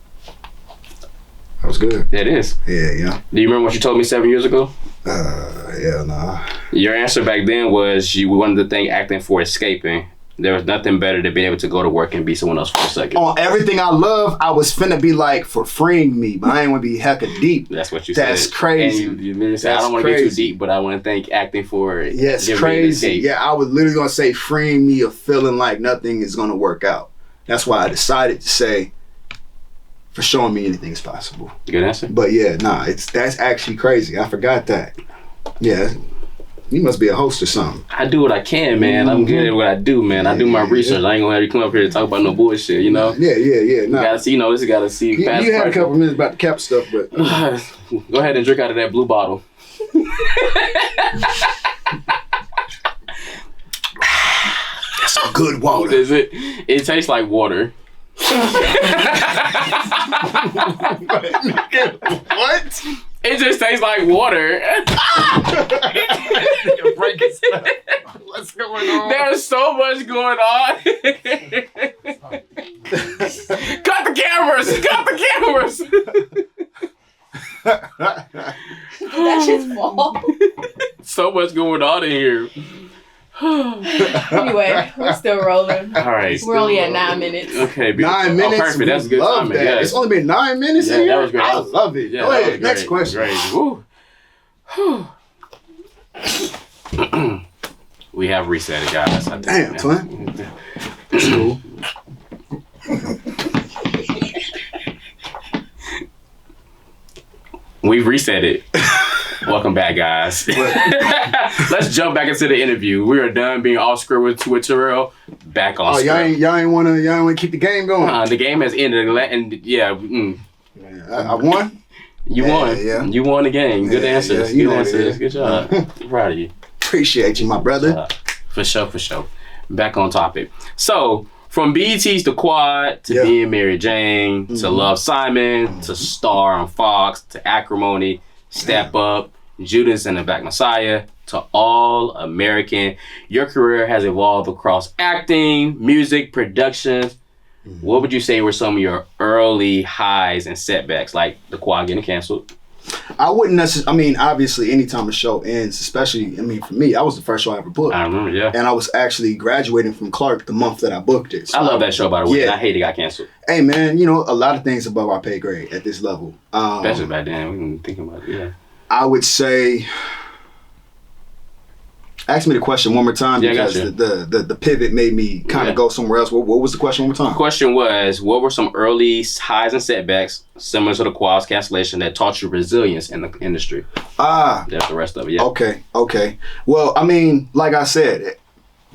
S2: That was good.
S1: It is.
S2: Yeah.
S1: Do you remember what you told me 7 years ago?
S2: Hell nah.
S1: Your answer back then was you wanted to thank acting for escaping. There was nothing better than being able to go to work and be someone else for a second.
S2: On everything I love, I was finna be like, for freeing me, but I ain't want to be hecka deep.
S1: That's what you said.
S2: That's crazy.
S1: And you literally said, I don't want to get too deep, but I want to thank acting for it.
S2: Yes, crazy. Yeah, I was literally going to say, freeing me of feeling like nothing is going to work out. That's why I decided to say, for showing me anything is possible.
S1: Good answer.
S2: But yeah, that's actually crazy. I forgot that. Yeah. You must be a host or something.
S1: I do what I can, man. Mm-hmm. I'm good at what I do, man. I do my research. I ain't gonna have you come up here to talk about no bullshit, you know?
S2: Yeah.
S1: Nah. Gotta see, this gotta see.
S2: You had a couple minutes about the cap stuff, but
S1: go ahead and drink out of that blue bottle.
S2: That's some good water.
S1: What is it? It tastes like water.
S2: What?
S1: It just tastes like water.
S2: What's going on?
S1: There's so much going on. Cut the cameras! So much going on in here.
S3: Anyway, we're still rolling.
S1: All right.
S3: We're only at 9 minutes.
S1: Okay, beautiful.
S2: 9 minutes.
S1: Perfect. That's good
S2: love
S1: timing.
S2: that.
S1: Yeah.
S2: It's only been 9 minutes in
S1: Yeah,
S2: here.
S1: that was great.
S2: I love it.
S1: Yeah,
S2: Go
S1: that
S2: ahead.
S1: was
S2: Next
S1: great.
S2: question.
S1: Great. Woo. We have reset it, guys.
S2: Damn, twin. It's cool.
S1: We've reset it. Welcome back, guys. Let's jump back into the interview. We are done being off script with Terayle. Back on script.
S2: Y'all ain't wanna keep the game going.
S1: The game has ended, and
S2: I won.
S1: You won.
S2: Yeah.
S1: You won the game. Good answers.
S2: you
S1: Good
S2: know
S1: answers.
S2: it.
S1: Good job. Proud of you.
S2: Appreciate you, my brother.
S1: For sure. Back on topic. So, from BET's The Quad to
S2: Yeah.
S1: Being Mary Jane to Love Simon to Star on Fox to Acrimony, Step Up, Judas and the Black Messiah to All American, your career has evolved across acting, music, productions. What would you say were some of your early highs and setbacks, like The Quad getting canceled?
S2: I wouldn't necessarily, obviously, anytime a show ends, especially, for me, I was the first show I ever booked.
S1: I remember, yeah.
S2: And I was actually graduating from Clark the month that I booked it. So
S1: I love that show, by the way.
S2: Yeah.
S1: And I hate it got canceled.
S2: Hey, man, a lot of things above our pay grade at this level.
S1: Especially back then. We didn't think about it, yeah.
S2: I would say, ask me the question one more time because the pivot made me kind of go somewhere else. What was the question one more time?
S1: The question was, what were some early highs and setbacks similar to the Quad's cancellation that taught you resilience in the industry? That's the rest of it, yeah.
S2: Okay. Well, like I said,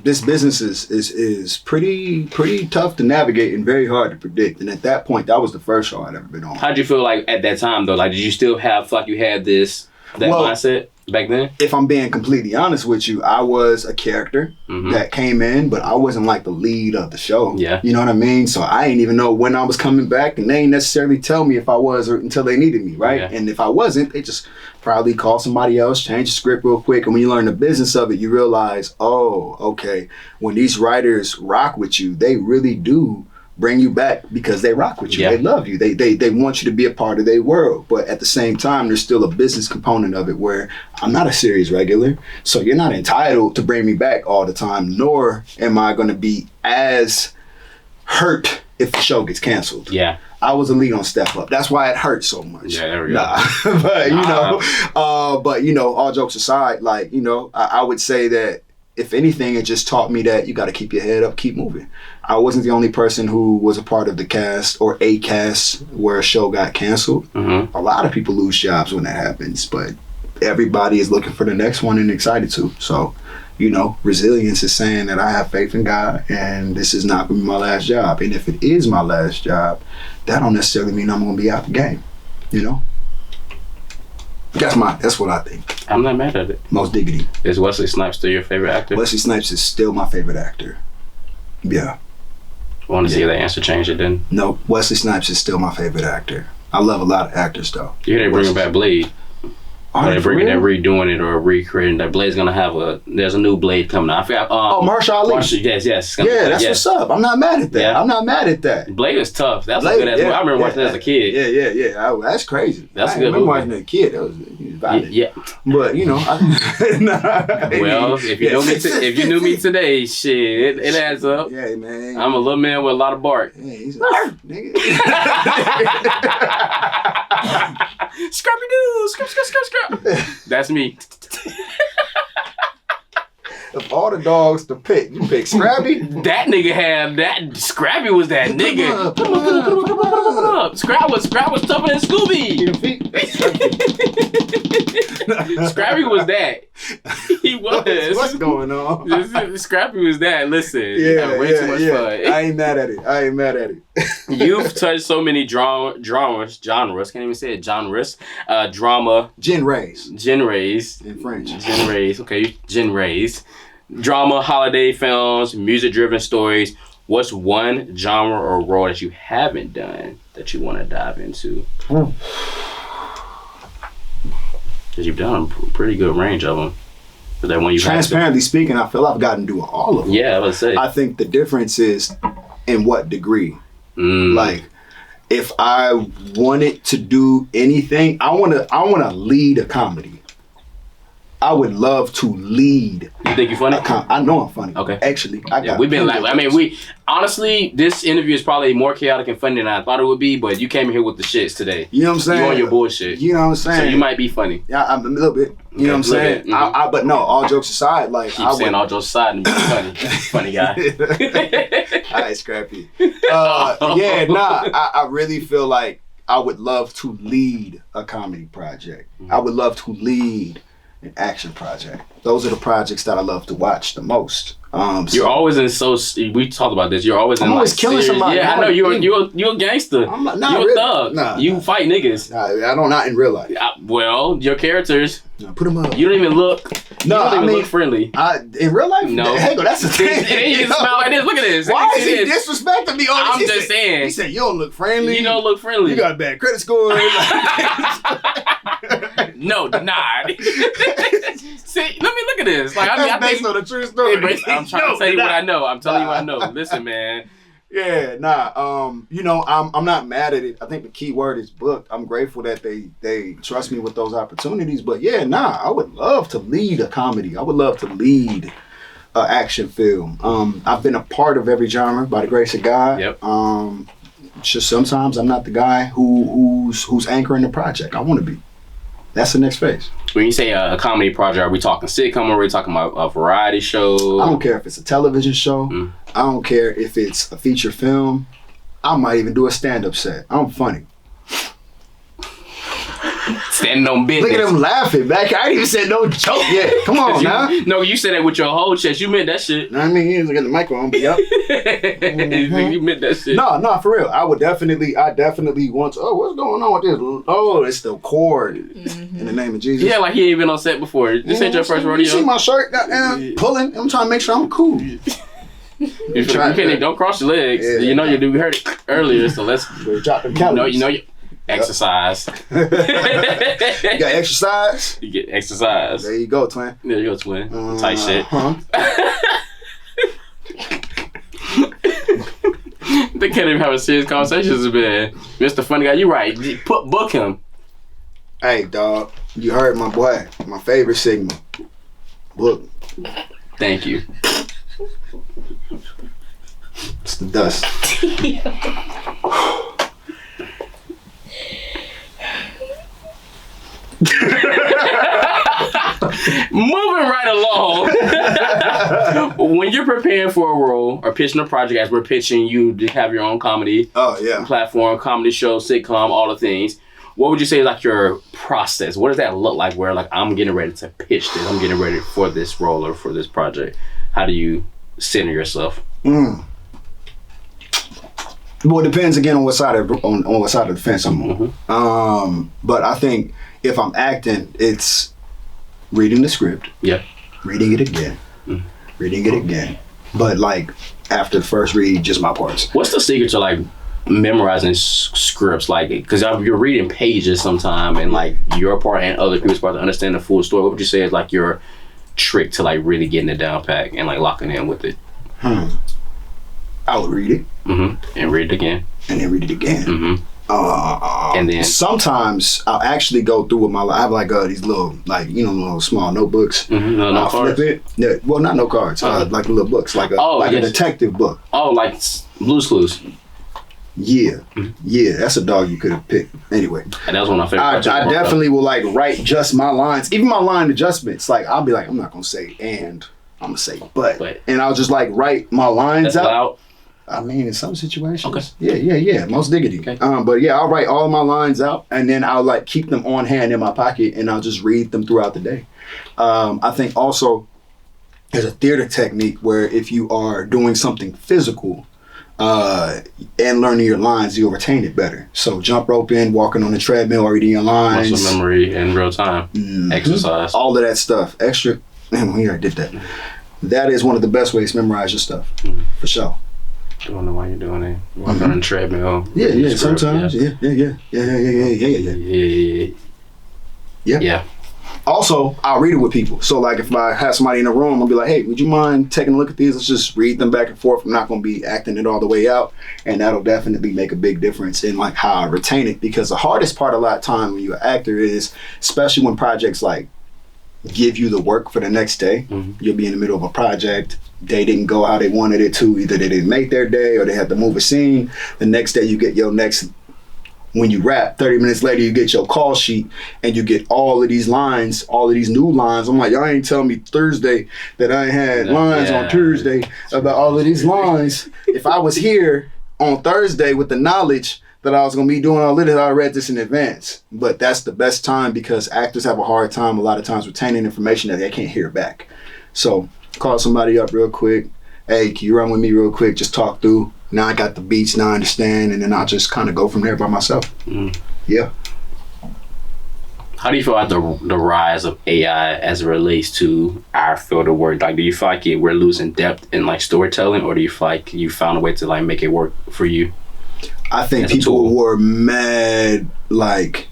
S2: this business is pretty tough to navigate and very hard to predict. And at that point, that was the first show I'd ever been on.
S1: How'd you feel like at that time though? Like, did you still have like you had that mindset back then?
S2: If I'm being completely honest with you, I was a character that came in, but I wasn't like the lead of the show.
S1: Yeah.
S2: You know what I mean? So I didn't even know when I was coming back, and they didn't necessarily tell me if I was or until they needed me, right?
S1: Yeah.
S2: And if I wasn't, they just probably call somebody else, change the script real quick. And when you learn the business of it, you realize, oh, okay, when these writers rock with you, they really do bring you back because they rock with you.
S1: Yeah.
S2: They love you. They want you to be a part of their world. But at the same time, there's still a business component of it where I'm not a series regular. So you're not entitled to bring me back all the time, nor am I going to be as hurt if the show gets canceled.
S1: Yeah.
S2: I was a lead on Step Up. That's why it hurt so much.
S1: Yeah, there we go.
S2: But all jokes aside, I would say that if anything, it just taught me that you got to keep your head up, keep moving. I wasn't the only person who was a part of the cast or a cast where a show got canceled. A lot of people lose jobs when that happens, but everybody is looking for the next one and excited to. So, resilience is saying that I have faith in God and this is not going to be my last job. And if it is my last job, that don't necessarily mean I'm going to be out the game, That's what I think.
S1: I'm not mad at it.
S2: Most diggity.
S1: Is Wesley Snipes still your favorite actor?
S2: Wesley Snipes is still my favorite actor. Yeah.
S1: I want to see if that answer changed it then.
S2: No, Wesley Snipes is still my favorite actor. I love a lot of actors though.
S1: You hear they bringing back Blade. They're redoing it or recreating that. Blade's gonna have there's a new Blade coming out. I forgot.
S2: Mahershala Ali.
S1: Yes.
S2: That's what's up. I'm not mad at that.
S1: Yeah.
S2: I'm not mad at that.
S1: Blade is tough. That's a good ass movie. I remember watching that as a kid.
S2: Yeah. That's crazy.
S1: That's a good
S2: movie. I remember
S1: movie.
S2: watching as a kid. That was violent.
S1: Yeah.
S2: But
S1: Well, if you knew me today, shit, it adds up.
S2: Yeah, man.
S1: I'm a little man with a lot of bark.
S2: Yeah, he's a nigga.
S1: Scrappy doo, scrap. That's me.
S2: Of all the dogs to pick, you pick Scrappy.
S1: That nigga had that. Scrappy was that nigga. Put him up. Scrap was tougher than Scooby. Scrappy was that. He was.
S2: What's going on?
S1: Scrappy was that. Listen,
S2: Yeah.
S1: way too much fun.
S2: I ain't mad at it.
S1: You've touched so many genres. Can't even say it. Genres. Drama.
S2: Genres
S1: In
S2: French.
S1: Genres. Okay, genres. Drama, holiday films, music-driven stories. What's one genre or role that you haven't done that you want to dive into? Because you've done a pretty good range of them. But that one you
S2: Transparently speaking, I feel I've gotten to do all of them.
S1: Yeah, I would say.
S2: I think the difference is in what degree. Like, if I wanted to do anything, I wanna lead a comedy. I would love to lead.
S1: You think you're funny?
S2: I know I'm funny.
S1: Okay.
S2: Actually, I got.
S1: We've been like, honestly, this interview is probably more chaotic and funny than I thought it would be, but you came in here with the shits today.
S2: You know what I'm saying?
S1: You on your bullshit.
S2: You know what I'm saying?
S1: So you might be funny.
S2: Yeah, I'm a little bit. You know what I'm saying?
S1: Mm-hmm.
S2: But no, all jokes aside, like
S1: Keep saying all jokes aside and be funny. Funny guy.
S2: All right, Scrappy. I really feel like I would love to lead a comedy project. I would love to lead an action project. Those are the projects that I love to watch the most.
S1: You're always in we talked about this. You're always in
S2: I'm always killing
S1: serious,
S2: somebody.
S1: Yeah, I know you're a gangster.
S2: I'm not,
S1: you're
S2: really,
S1: a thug.
S2: Nah,
S1: you fight niggas.
S2: I don't, not in real life.
S1: Well, your characters.
S2: Put them up.
S1: You don't even look.
S2: No,
S1: you don't even look friendly.
S2: In real life,
S1: no.
S2: Hey, that's the thing.
S1: And then you smile like this. Look at this.
S2: Why is he disrespecting me?
S1: I'm just saying.
S2: He said you don't look friendly.
S1: You don't look friendly.
S2: You got a bad credit score.
S1: No, denied. See, let me look at this. Like,
S2: I based on a true story.
S1: I'm trying to tell you what I know. I'm telling you what I know. Listen, man.
S2: Yeah, I'm not mad at it. I think the key word is booked. I'm grateful that they trust me with those opportunities. But I would love to lead a comedy. I would love to lead an action film. I've been a part of every genre by the grace of God.
S1: Yep.
S2: Just sometimes I'm not the guy who's anchoring the project. I want to be. That's the next phase.
S1: When you say a comedy project, are we talking sitcom or are we talking about a variety show?
S2: I don't care if it's a television show. I don't care if it's a feature film. I might even do a stand-up set. I'm funny.
S1: Standing on business.
S2: Look at him laughing back. I ain't even said no joke yet. Come on now.
S1: No, you said that with your whole chest. You meant that shit.
S2: I mean, you got the microphone, but yep.
S1: You meant that shit.
S2: No, for real. I definitely want to, what's going on with this? Oh, it's the chord. In the name of Jesus.
S1: Yeah, like he ain't been on set before. This ain't your first rodeo.
S2: You see my shirt? Pulling. I'm trying to make sure I'm cool.
S1: You can't, don't cross your legs.
S2: Yeah.
S1: You know you heard it earlier, so let's
S2: drop them calories.
S1: You exercise.
S2: You got exercise?
S1: You get exercise.
S2: There you go, twin.
S1: There you go, twin. Tight shit. They can't even have a serious conversation, man. Mr. Funny Guy, you right. Book him.
S2: Hey, dog. You heard my boy. My favorite segment. Book.
S1: Thank you.
S2: It's the dust.
S1: Moving right along. When you're preparing for a role or pitching a project, as we're pitching you to have your own comedy platform, comedy show, sitcom, all the things, what would you say is like your process? What does that look like where like I'm getting ready to pitch this, I'm getting ready for this role or for this project? How do you center yourself?
S2: Well, it depends again on what side of the fence I'm on. But I think if I'm acting, it's reading the script, reading it again, reading it again. But like after the first read, just my parts.
S1: What's the secret to like memorizing scripts? Like, because you're reading pages sometime, and like your part and other people's part to understand the full story. What would you say is like your trick to like really getting it down pat and like locking in with it?
S2: I would read it.
S1: And read it again.
S2: And then read it again.
S1: And then
S2: sometimes I'll actually go through with my life. I have like these little, like, little small notebooks.
S1: No cards?
S2: Flip it. Yeah, well, not no cards. Like little books, like a detective book.
S1: Oh, like Blue's Clues.
S2: Yeah, that's a dog you could have picked. Anyway,
S1: and that was one of my favorite.
S2: I definitely will like write just my lines, even my line adjustments. Like I'll be like, I'm not gonna say and, I'm gonna say but, and I'll just like write my lines out.
S1: Loud.
S2: I mean, in some situations, yeah, most diggity. Okay. But yeah, I'll write all my lines out, and then I'll like keep them on hand in my pocket, and I'll just read them throughout the day. I think also there's a theater technique where if you are doing something physical and learning your lines, you'll retain it better. So jump roping, walking on the treadmill, reading your lines,
S1: muscle memory in real time, exercise,
S2: all of that stuff. Extra, man, we already did that. That is one of the best ways to memorize your stuff, for sure.
S1: Don't know why you're doing it. Walking on the treadmill.
S2: Yeah, sometimes. Yeah. Yeah. Also, I'll read it with people. So like if I have somebody in the room, I'll be like, hey, would you mind taking a look at these? Let's just read them back and forth. I'm not going to be acting it all the way out. And that'll definitely make a big difference in like how I retain it. Because the hardest part a lot of time when you're an actor is, especially when projects like give you the work for the next day. You'll be in the middle of a project. They didn't go how they wanted it to. Either they didn't make their day or they had to move a scene. The next day you get your next, when you wrap, 30 minutes later you get your call sheet and you get all of these lines, all of these new lines. I'm like, y'all ain't telling me Thursday that I had lines on Tuesday about all of these lines. If I was here on Thursday with the knowledge that I was going to be doing all of this, I read this in advance. But that's the best time because actors have a hard time a lot of times retaining information that they can't hear back. So call somebody up real quick. Hey, can you run with me real quick? Just talk through. Now I got the beats, now I understand, and then I'll just kind of go from there by myself. Yeah.
S1: How do you feel about the rise of AI as it relates to our field of work? Like, do you feel like we're losing depth in like storytelling, or do you feel like you found a way to like make it work for you?
S2: I think people were mad, like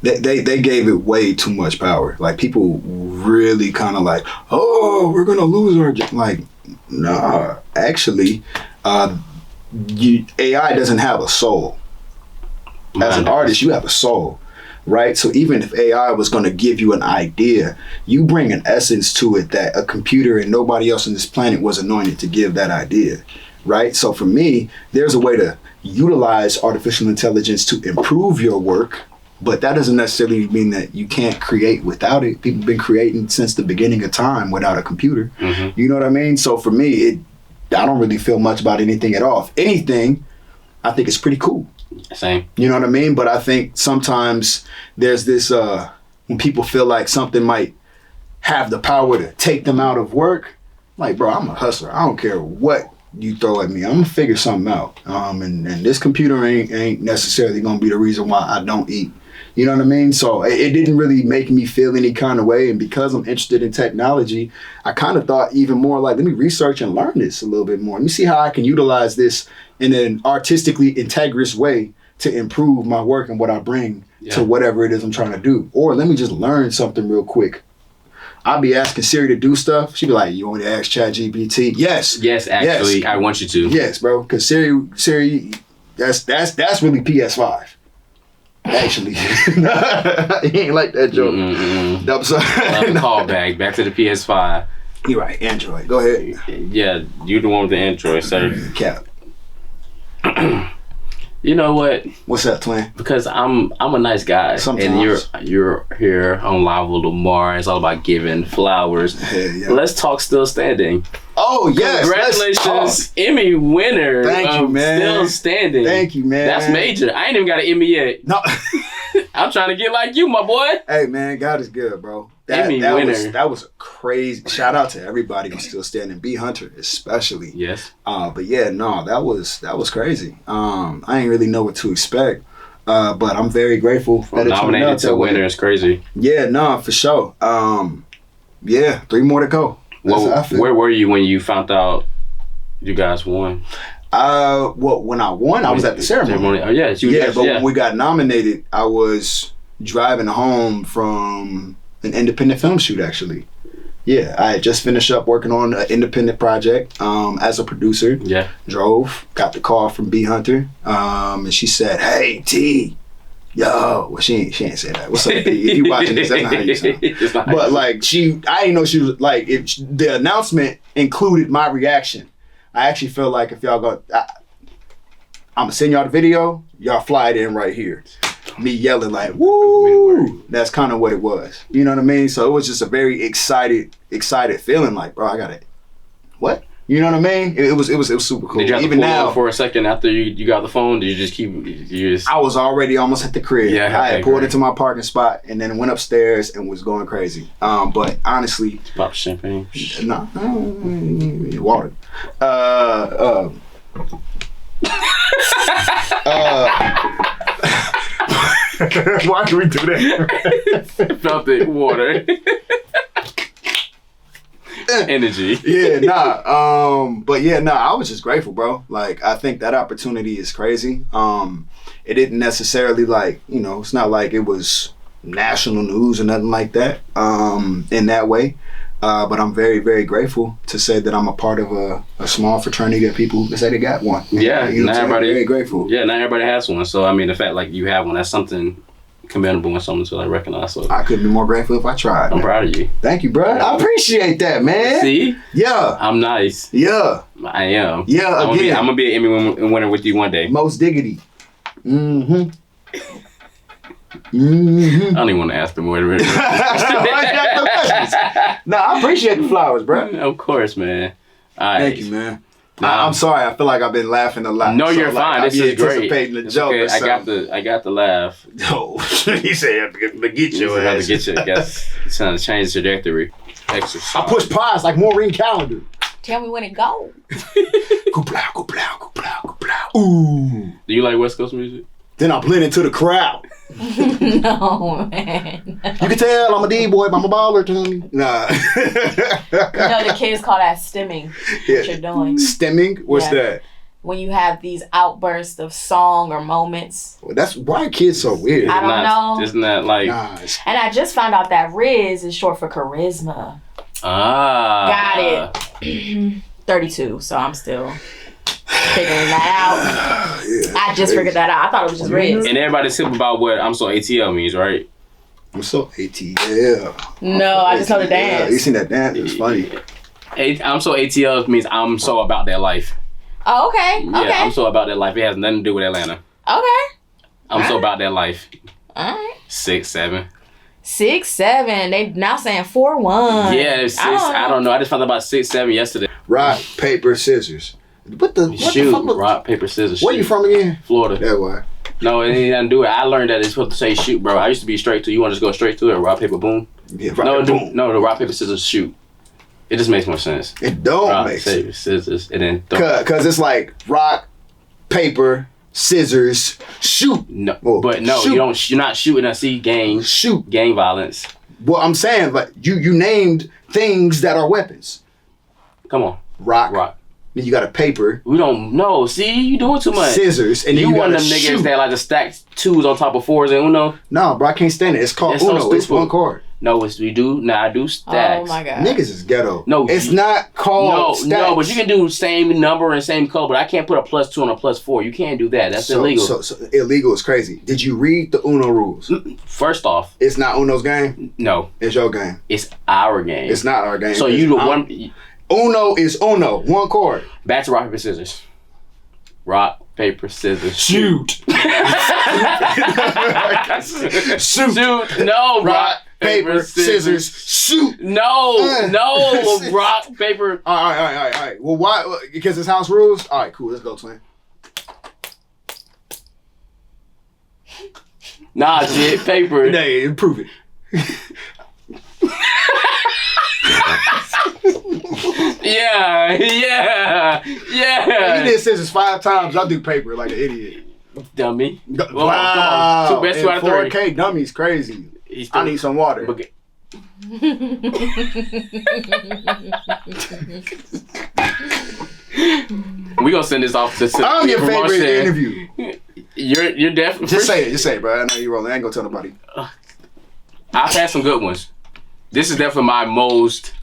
S2: they gave it way too much power. Like people really kind of like, oh, we're gonna lose our job. Like, nah, actually, AI doesn't have a soul. As an artist, you have a soul, right? So even if AI was gonna give you an idea, you bring an essence to it that a computer and nobody else on this planet was anointed to give that idea, right? So for me, there's a way to utilize artificial intelligence to improve your work. But that doesn't necessarily mean that you can't create without it. People have been creating since the beginning of time without a computer. You know what I mean? So for me, I don't really feel much about anything at all. If anything, I think it's pretty cool.
S1: Same.
S2: You know what I mean? But I think sometimes there's this, when people feel like something might have the power to take them out of work, like, bro, I'm a hustler. I don't care what you throw at me. I'm gonna figure something out. And this computer ain't necessarily gonna be the reason why I don't eat. You know what I mean? So it didn't really make me feel any kind of way. And because I'm interested in technology, I kind of thought even more like, let me research and learn this a little bit more. Let me see how I can utilize this in an artistically integrous way to improve my work and what I bring to whatever it is I'm trying to do. Or let me just learn something real quick. I'll be asking Siri to do stuff. She'd be like, you want me to ask ChatGPT? Yes.
S1: Yes, actually, I want you to.
S2: Yes, bro. Because Siri, that's really PS5. Actually, he ain't like that joke.
S1: Call back to the PS5.
S2: You're right, Android. Go ahead.
S1: Yeah, you the one with the Android, sir.
S2: Cap.
S1: You know what?
S2: What's up, twin?
S1: Because I'm a nice guy,
S2: sometimes.
S1: And you're here on Live with Lamar. It's all about giving flowers.
S2: Yeah.
S1: Let's talk Still Standing.
S2: Oh yes!
S1: Congratulations, Emmy winner.
S2: Thank you, man.
S1: Still Standing.
S2: Thank you, man.
S1: That's major. I ain't even got an Emmy yet.
S2: No.
S1: I'm trying to get like you, my boy.
S2: Hey, man, God is good, bro.
S1: Emmy winner.
S2: That was a crazy. Shout out to everybody who's Still Standing. B Hunter, especially.
S1: Yes.
S2: But yeah, no, that was crazy. I didn't really know what to expect. But I'm very grateful that it
S1: nominated to winner is crazy.
S2: Yeah, no, for sure. Yeah, 3 more to go.
S1: Where were you when you found out you guys won?
S2: Well, when I won, I was at the ceremony.
S1: Oh yeah,
S2: when we got nominated, I was driving home from an independent film shoot. Actually, yeah, I had just finished up working on an independent project as a producer.
S1: Yeah,
S2: drove, got the call from B Hunter, and she said, "Hey T, yo," well she ain't say that. What's up, P? If you watching this, that's not how you sound. But like I didn't know she was like, if the announcement included my reaction. I actually feel like if y'all go, I'm gonna send y'all the video, y'all fly it in right here. Me yelling like, woo! That's kind of what it was. You know what I mean? So it was just a very excited feeling like, bro, I got it. What? You know what I mean? It was super cool.
S1: Did you have
S2: Even
S1: to pull
S2: now,
S1: over for a second after you got the phone? Did you just keep?
S2: I was already almost at the crib.
S1: Yeah,
S2: I had pulled into my parking spot and then went upstairs and was going crazy. But honestly,
S1: pop champagne.
S2: No, water. Why do we do that?
S1: Felt it, water. Energy.
S2: But I was just grateful, bro. Like, I think that opportunity is crazy. It didn't necessarily it's not like it was national news or nothing like that in that way. But I'm very, very grateful to say that I'm a part of a small fraternity of people that say they got one.
S1: Yeah,
S2: not everybody. Very grateful.
S1: Yeah, not everybody has one. So I mean, the fact like you have one, that's something commendable and something to like recognize. So
S2: I couldn't be more grateful if I tried.
S1: I'm
S2: man.
S1: proud of you.
S2: Thank you, bro. I appreciate that, man.
S1: See?
S2: Yeah.
S1: I'm nice.
S2: Yeah.
S1: I am.
S2: Yeah,
S1: I'm
S2: again.
S1: gonna be an Emmy winner with you one day.
S2: Most diggity. Mm-hmm.
S1: I don't even want to ask them what it is.
S2: Nah, I appreciate the flowers, bro.
S1: Of course, man. All right.
S2: Thank you, man. I'm sorry. I feel like I've been laughing a lot.
S1: No,
S2: So,
S1: you're
S2: like,
S1: fine.
S2: I
S1: This
S2: be
S1: is great.
S2: anticipating the
S1: It's
S2: joke
S1: okay.
S2: or something.
S1: I got the laugh.
S2: No, he said, "I'm gonna get
S1: You
S2: your
S1: have
S2: ass."
S1: to get you. Guess it's trying to change the trajectory. Exercise.
S2: I push pause like Maureen Calendar.
S3: Tell me when it go.
S2: Go plow, go plow, go plow, go plow. Ooh.
S1: Do you like West Coast music?
S2: Then I blend into the crowd.
S3: No, man.
S2: You can tell I'm a D-boy, but I'm a baller, Tony. Nah.
S3: You know, the kids call that stimming. What you're doing.
S2: Stemming? What's
S3: Yeah.
S2: that?
S3: When you have these outbursts of song or moments.
S2: Well, that's why are kids so weird.
S3: I don't know.
S1: Isn't that like
S2: Nice.
S3: And I just found out that Riz is short for charisma.
S1: Got
S3: it. 32, so I'm still figuring that out.
S2: Yeah,
S3: I just figured that out. I thought it was just Riz.
S1: And everybody's hip about what I'm so ATL means, right?
S2: I'm so ATL.
S3: No, I just know the
S2: Yeah, you
S3: dance.
S2: seen that dance? It was funny.
S1: I'm so ATL means I'm so about that life.
S3: Oh, okay.
S1: Yeah,
S3: Okay.
S1: I'm so about that life. It has nothing to do with Atlanta.
S3: Okay.
S1: I'm so about that life.
S3: All right.
S1: 6, 7.
S3: 6, 7. They now saying 4-1.
S1: Yeah, 6. I don't know. I just found out about 6, 7 yesterday.
S2: Rock, paper, scissors. What the
S1: Shoot,
S2: fuck?
S1: rock, paper, scissors.
S2: Where
S1: shoot.
S2: you from again?
S1: Florida.
S2: That why.
S1: No, it ain't nothing to do with it. I learned that it's supposed to say shoot, bro. I used to be straight to. You want to just go straight to it? Rock, paper, boom.
S2: Yeah, rock,
S1: No,
S2: boom.
S1: no, the rock, paper, scissors, shoot. It just makes more sense.
S2: It don't
S1: Rock,
S2: make sense.
S1: paper, scissors, and then throw.
S2: Cause it's like rock, paper, scissors, shoot.
S1: No,
S2: Oh,
S1: but no,
S2: shoot.
S1: you don't. You're not shooting. I see gang
S2: Shoot.
S1: violence.
S2: Well, I'm saying, like you named things that are weapons.
S1: Come on,
S2: Rock.
S1: rock.
S2: Then you got a paper,
S1: We don't know. See, you doing too much.
S2: scissors, and then
S1: You
S2: you
S1: one
S2: got
S1: of
S2: to
S1: them niggas
S2: shoot.
S1: that like to stack 2s on top of 4s and Uno.
S2: No, bro, I can't stand it. It's called
S1: That's so
S2: Uno. It's
S1: stupid.
S2: one card.
S1: No, we do. Nah, I do stacks.
S3: Oh my God.
S2: Niggas is ghetto.
S1: No,
S2: it's
S1: you-
S2: not called
S1: No,
S2: stacks.
S1: no, but you can do same number and same color, but I can't put a +2 on a +4. You can't do that. That's illegal.
S2: So illegal is crazy. Did you read the Uno rules?
S1: First off,
S2: It's not Uno's game.
S1: no,
S2: It's your game.
S1: it's our game.
S2: It's not our game.
S1: So
S2: It's
S1: you the
S2: our-
S1: one.
S2: Uno is Uno. One card.
S1: Back to rock paper scissors. Rock paper scissors.
S2: Shoot. Shoot.
S1: Shoot. No,
S2: Rock, paper, scissors, shoot.
S1: No, no, rock paper.
S2: All right. Well, why? Because it's house rules? All right, cool. Let's go, twin.
S1: Nah, shit, paper.
S2: Hey, improve it.
S1: Yeah.
S2: You did scissors 5 times. I do paper like an idiot.
S1: Dummy.
S2: Wow.
S1: Come on. Two, best 2 out of 3.
S2: 4K dummies crazy.
S1: He's
S2: I need some water.
S1: Okay. We gonna send this off to.
S2: I'm your favorite
S1: promotion.
S2: interview.
S1: You're definitely.
S2: Just say it, bro. I know you're rolling. I ain't gonna tell nobody.
S1: I've had some good ones. This is definitely my most.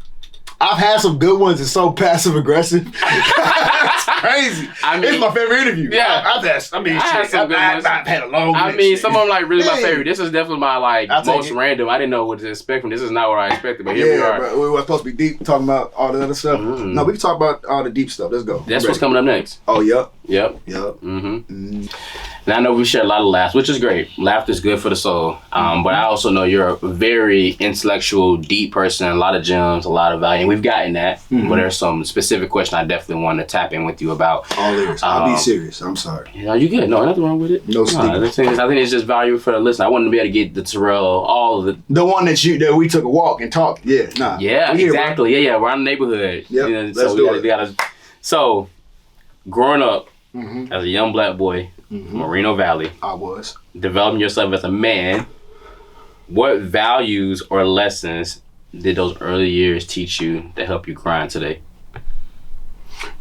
S2: I've had some good ones. It's so passive aggressive. That's crazy.
S1: I mean-
S2: it's my favorite interview.
S1: Yeah.
S2: I've had. I mean,
S1: I had
S2: shit,
S1: some good ones.
S2: I've had a long.
S1: I
S2: list,
S1: mean,
S2: shit.
S1: some of them like really my
S2: Hey.
S1: favorite. This is definitely my like
S2: I'll take
S1: most
S2: it.
S1: random. I didn't know what to expect from this. Is not what I expected, but here we
S2: Yeah,
S1: are.
S2: bro. We were supposed to be deep talking about all the other stuff.
S1: Mm.
S2: No, we can talk about all the deep stuff. Let's go.
S1: That's
S2: I'm
S1: what's
S2: ready.
S1: coming up next.
S2: Oh, yep.
S1: Yep.
S2: Mm.
S1: And I know we share a lot of laughs, which is great. Laughter is good for the soul. But I also know you're a very intellectual, deep person, a lot of gems, a lot of value. And we've gotten that. But there's some specific question I definitely want to tap in with you about.
S2: All ears. I'll be serious. I'm sorry.
S1: Are you good? No, nothing wrong with it.
S2: No stigma.
S1: I think it's just value for the listener. I wanted to be able to get the Terayle, all of the.
S2: The one that we took a walk and talked. Yeah, nah.
S1: Yeah,
S2: We here, bro.
S1: exactly. Yeah. We're in the neighborhood.
S2: Yep,
S1: You know,
S2: let's
S1: so
S2: do
S1: we
S2: it.
S1: gotta, so, growing up
S2: Mhm.
S1: as a young black boy, Moreno Valley,
S2: I was.
S1: developing yourself as a man, what values or lessons did those early years teach you that help you grind today?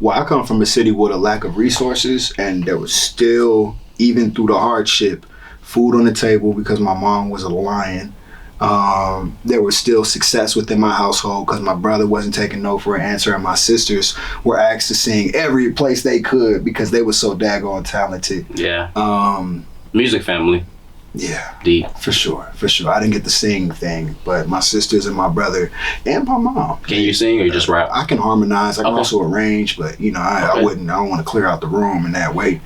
S2: Well, I come from a city with a lack of resources, and there was still, even through the hardship, food on the table because my mom was a lion. There was still success within my household because my brother wasn't taking no for an answer, and my sisters were asked to sing every place they could because they were so daggone talented.
S1: Yeah. Music family.
S2: Yeah,
S1: Deep.
S2: for sure. I didn't get the sing thing, but my sisters and my brother and my mom.
S1: Can you sing or you just rap?
S2: I can harmonize. I can
S1: Okay.
S2: also arrange, but I don't want to clear out the room in that way. You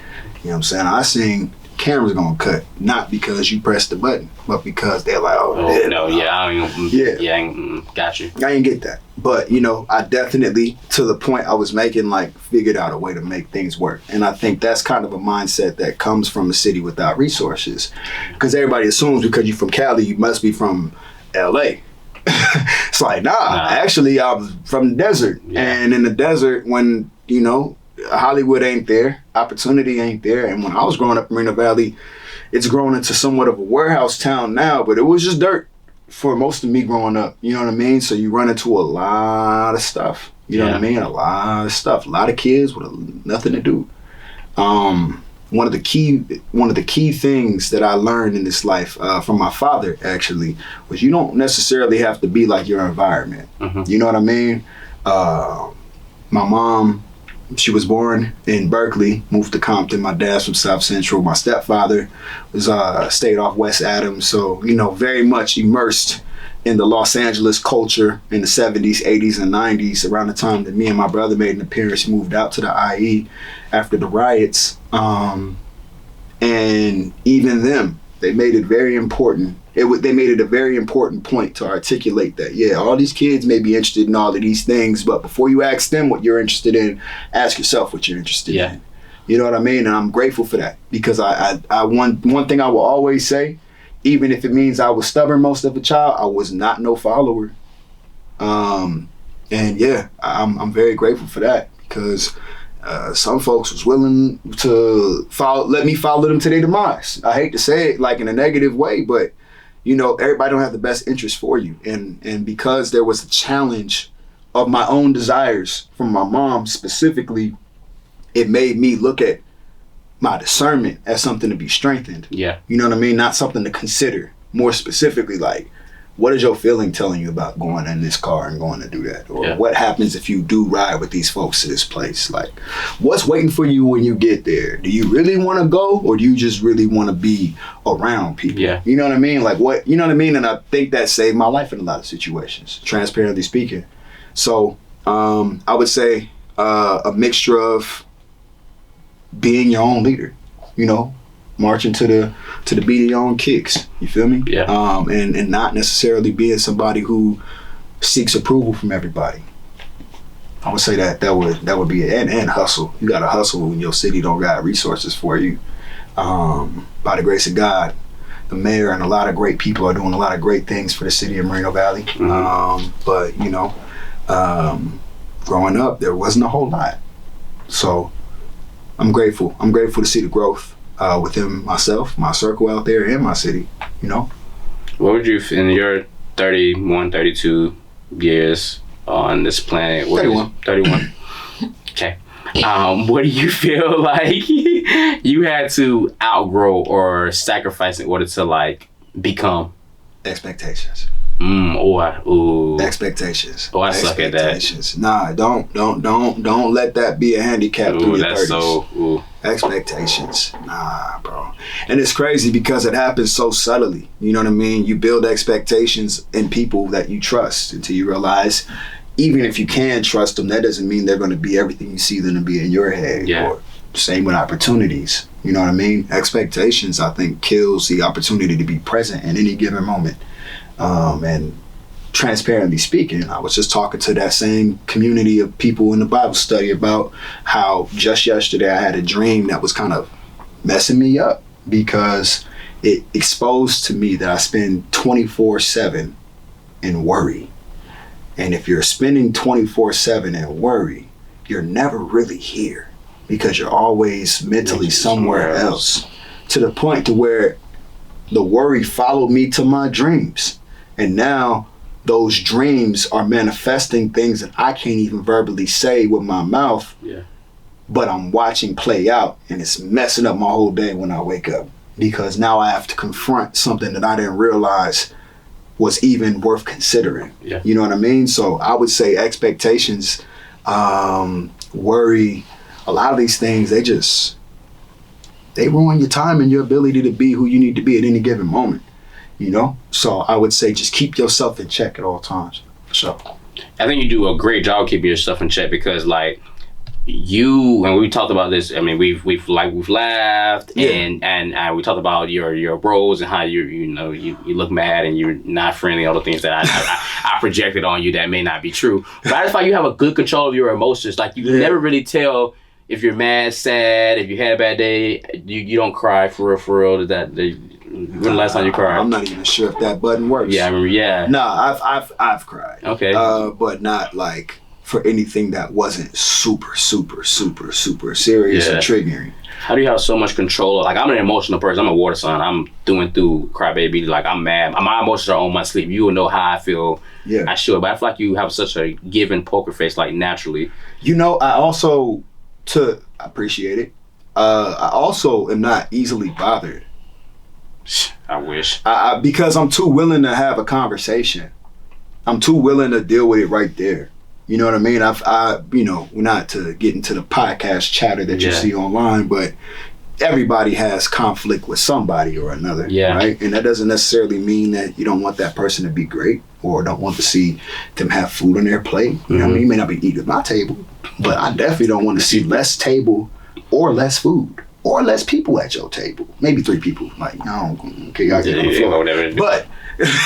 S2: know what I'm saying? I sing, camera's gonna cut, not because you press the button, but because they're like,
S1: Got you.
S2: I didn't get that. But, I definitely, to the point I was making, figured out a way to make things work. And I think that's kind of a mindset that comes from a city without resources. Because everybody assumes because you're from Cali, you must be from LA. It's like, nah, actually, I was from the desert. Yeah. And in the desert, when, Hollywood ain't there, opportunity ain't there. And when I was growing up in Moreno Valley, it's grown into somewhat of a warehouse town now, but it was just dirt for most of me growing up. You know what I mean? So you run into a lot of stuff. You know what I mean? A lot of stuff. A lot of kids with nothing to do. One of the key things that I learned in this life from my father actually was you don't necessarily have to be like your environment. Mm-hmm. You know what I mean? My mom, she was born in Berkeley, moved to Compton. My dad's from South Central. My stepfather was stayed off West Adams. So, very much immersed in the Los Angeles culture in the 70s, 80s, and 90s. Around the time that me and my brother made an appearance, moved out to the IE after the riots. And even them, they made it very important. They made it a very important point to articulate that, all these kids may be interested in all of these things, but before you ask them what you're interested in, ask yourself what you're interested in. You know what I mean? And I'm grateful for that because I one thing I will always say, even if it means I was stubborn most of the child, I was not no follower. I'm very grateful for that because some folks was willing to let me follow them to their demise. I hate to say it in a negative way, but everybody don't have the best interest for you. And because there was a challenge of my own desires from my mom specifically, it made me look at my discernment as something to be strengthened. Yeah. You know what I mean? Not something to consider. More specifically, what is your feeling telling you about going in this car and going to do that? Or what happens if you do ride with these folks to this place? What's waiting for you when you get there? Do you really want to go or do you just really want to be around people? Yeah. You know what I mean? You know what I mean? And I think that saved my life in a lot of situations, transparently speaking. So I would say a mixture of being your own leader, marching to the beat of your own kicks. You feel me? Yeah. And not necessarily being somebody who seeks approval from everybody. I would say that would be it. And hustle. You gotta hustle when your city don't got resources for you. By the grace of God, the mayor and a lot of great people are doing a lot of great things for the city of Moreno Valley. Mm-hmm. But growing up, there wasn't a whole lot. So I'm grateful. I'm grateful to see the growth within myself, my circle out there, and my city, What
S1: would you, in your 31, 32 years on this planet? 31. Okay. What do you feel like you had to outgrow or sacrifice in order to, become?
S2: Expectations. Expectations.
S1: Oh, I suck at that.
S2: Nah, don't let that be a handicap through your 30s. Expectations. Nah, bro. And it's crazy because it happens so subtly. You know what I mean? You build expectations in people that you trust until you realize even if you can trust them, that doesn't mean they're going to be everything you see them to be in your head. Yeah. Or same with opportunities. You know what I mean? Expectations, I think, kills the opportunity to be present in any given moment. And transparently speaking, I was just talking to that same community of people in the Bible study about how just yesterday I had a dream that was kind of messing me up because it exposed to me that I spend 24/7 in worry. And if you're spending 24/7 in worry, you're never really here because you're always mentally somewhere else, to the point to where the worry followed me to my dreams. And now those dreams are manifesting things that I can't even verbally say with my mouth, but I'm watching play out, and it's messing up my whole day when I wake up because now I have to confront something that I didn't realize was even worth considering. Yeah. You know what I mean? So I would say expectations, worry, a lot of these things, they ruin your time and your ability to be who you need to be at any given moment. You know? So I would say just keep yourself in check at all times. For sure.
S1: I think you do a great job keeping yourself in check because, like, you and we talked about this. I mean, we've laughed and we talked about your roles and how you look mad and you're not friendly. All the things that I projected on you that may not be true. But I just find you have a good control of your emotions. Like you never really tell if you're mad, sad, if you had a bad day. You don't cry for real. When the last time you cried?
S2: I'm not even sure if that button works.
S1: Yeah, I remember. Yeah.
S2: Nah, I've cried.
S1: Okay.
S2: But not like for anything that wasn't super serious and triggering.
S1: How do you have so much control? Like, I'm an emotional person. I'm a water sign. I'm through crybaby. Like, I'm mad. My emotions are on my sleeve. You will know how I feel.
S2: Yeah.
S1: I should. But I feel like you have such a given poker face, like, naturally.
S2: You know, I also, I appreciate it, I also am not easily bothered.
S1: I wish.
S2: Because I'm too willing to have a conversation. I'm too willing to deal with it right there. You know what I mean? Not to get into the podcast chatter that you see online, but everybody has conflict with somebody or another, right? And that doesn't necessarily mean that you don't want that person to be great or don't want to see them have food on their plate. You know what I mean? You may not be eating at my table, but I definitely don't want to see less table or less food or less people at your table. Maybe 3 people. Like, no, okay, y'all get on the floor. But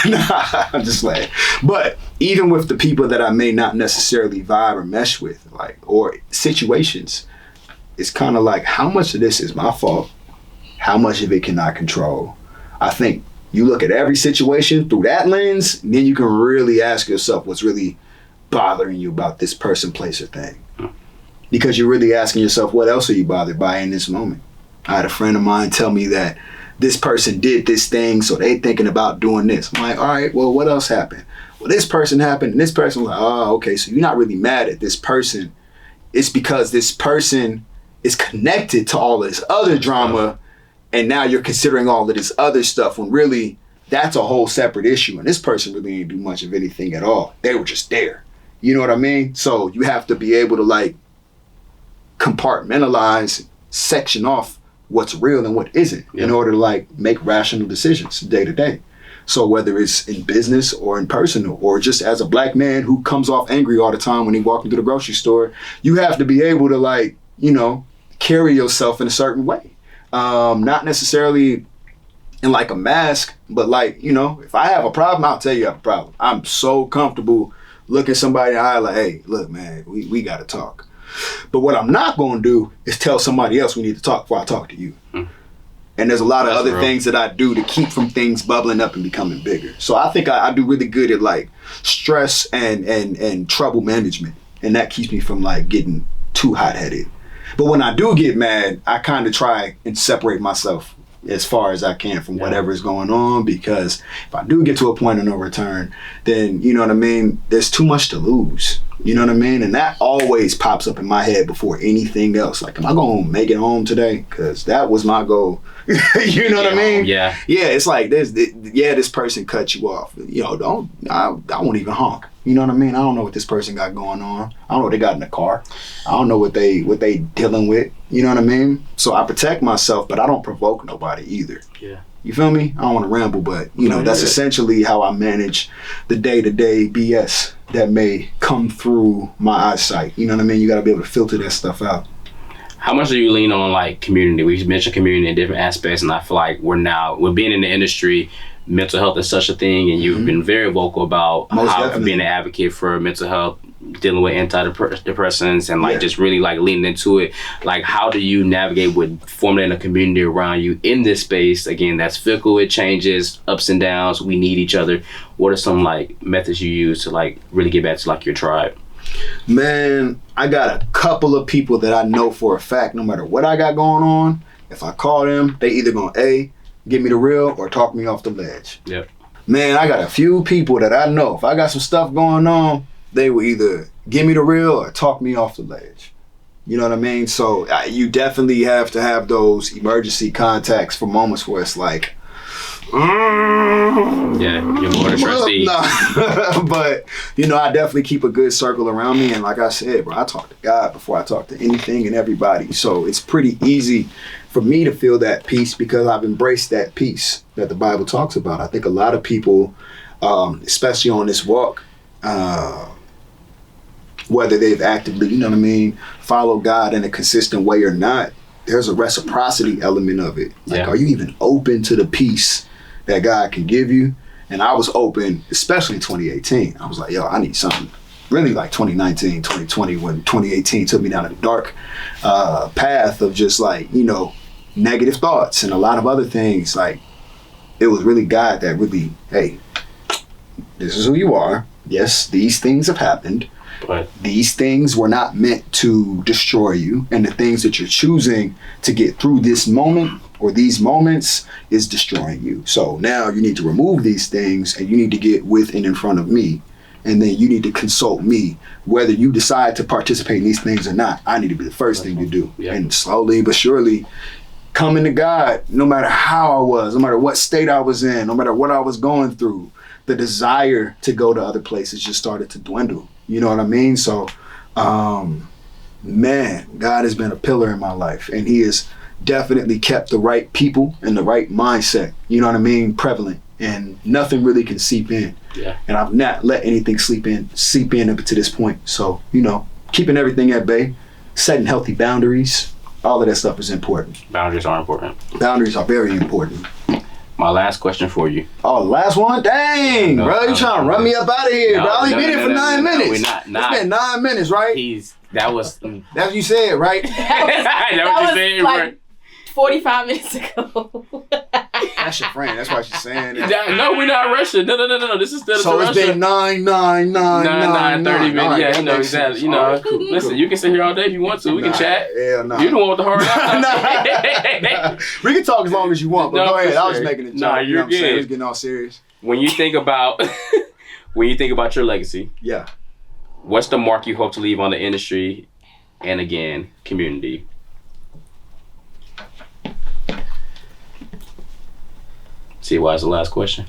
S2: nah, I'm just like, but even with the people that I may not necessarily vibe or mesh with, like, or situations, it's kind of like, how much of this is my fault? How much of it can I control? I think you look at every situation through that lens, and then you can really ask yourself what's really bothering you about this person, place, or thing. Because you're really asking yourself, what else are you bothered by in this moment? I had a friend of mine tell me that this person did this thing, so they thinking about doing this. I'm like, all right, well, what else happened? Well, this person happened, and this person was like, oh, okay, so you're not really mad at this person. It's because this person is connected to all this other drama, and now you're considering all of this other stuff when really that's a whole separate issue, and this person really didn't do much of anything at all. They were just there. You know what I mean? So you have to be able to, like, compartmentalize, section off what's real and what isn't in order to, like, make rational decisions day to day. So whether it's in business or in personal or just as a black man who comes off angry all the time when he walking through the grocery store, you have to be able to, like, you know, carry yourself in a certain way. Not necessarily in like a mask, but like, you know, if I have a problem, I'll tell you I have a problem. I'm so comfortable looking somebody in the eye like, hey, look, man, we got to talk. But what I'm not going to do is tell somebody else we need to talk before I talk to you. And there's a lot of other things that I do to keep from things bubbling up and becoming bigger. So I think I do really good at, like, stress and trouble management. And that keeps me from, like, getting too hot-headed. But when I do get mad, I kind of try and separate myself as far as I can from whatever is going on, because if I do get to a point of no return, then, you know what I mean, there's too much to lose. You know what I mean? And that always pops up in my head before anything else. Like, am I going to make it home today? Because that was my goal. You know what I mean?
S1: Yeah.
S2: Yeah, it's like, this person cut you off. You know, I won't even honk. You know what I mean? I don't know what this person got going on. I don't know what they got in the car. I don't know what they dealing with. You know what I mean? So I protect myself, but I don't provoke nobody either. Yeah. You feel me? I don't want to ramble, but, you know, that's essentially how I manage the day-to-day BS that may come through my eyesight. You know what I mean? You got to be able to filter that stuff out.
S1: How much do you lean on, like, community? We've mentioned community in different aspects, and I feel like we're being in the industry, mental health is such a thing, and you've been very vocal about being an advocate for mental health, dealing with antidepressants, and like just really like leaning into it. Like, how do you navigate with formulating a community around you in this space? Again, that's fickle, it changes, ups and downs, we need each other. What are some, like, methods you use to, like, really get back to, like, your tribe?
S2: Man, I got a couple of people that I know for a fact, no matter what I got going on, if I call them, they either gonna give me the real or talk me off the ledge. Yep. Man, I got a few people that I know, if I got some stuff going on, they will either give me the real or talk me off the ledge. You know what I mean? So you definitely have to have those emergency contacts for moments where it's like,
S1: yeah, you're more than trustee.
S2: Nah. But, you know, I definitely keep a good circle around me. And like I said, bro, I talk to God before I talk to anything and everybody. So it's pretty easy for me to feel that peace because I've embraced that peace that the Bible talks about. I think a lot of people, especially on this walk, whether they've actively, you know what I mean, followed God in a consistent way or not, there's a reciprocity element of it. Like, are you even open to the peace that God can give you? And I was open, especially in 2018. I was like, yo, I need something. Really like 2019, 2020, when 2018 took me down a dark path of just like, you know, negative thoughts and a lot of other things. Like, it was really God that really, hey, this is who you are. Yes, these things have happened. But these things were not meant to destroy you, and the things that you're choosing to get through this moment or these moments is destroying you. So now you need to remove these things and you need to get with and in front of me, and then you need to consult me whether you decide to participate in these things or not. I need to be the first thing to do. And slowly but surely coming to God, no matter how I was, no matter what state I was in, no matter what I was going through, the desire to go to other places just started to dwindle. You know what I mean? So, man, God has been a pillar in my life, and he has definitely kept the right people and the right mindset, you know what I mean, prevalent, and nothing really can seep in. Yeah. And I've not let anything seep in up to this point. So, you know, keeping everything at bay, setting healthy boundaries, all of that stuff is important.
S1: Boundaries are important.
S2: Boundaries are very important.
S1: My last question for you.
S2: Oh, last one? Dang, bro. You trying to run me up out of here, bro. We've been here for 9 minutes.
S1: We're not.
S2: It's been 9 minutes, right?
S1: That's what
S2: you said, right?
S1: That what you said,
S3: like
S1: right?
S3: 45 minutes ago.
S2: That's your friend. That's why she's saying that.
S1: No, we're not rushing. No. This is still
S2: so
S1: Russia.
S2: It's been 9, 30 minutes.
S1: Right, yeah, you know exactly. You know, listen, you can sit here all day if you want to. We can chat.
S2: Hell no.
S1: You the one with the hard
S2: We can talk as long as you want, but go ahead.
S1: Sure.
S2: I was making a joke.
S1: Nah, you're good.
S2: I was getting all serious.
S1: When you think about your legacy,
S2: yeah,
S1: what's the mark you hope to leave on the industry and again community? See why it's the last question?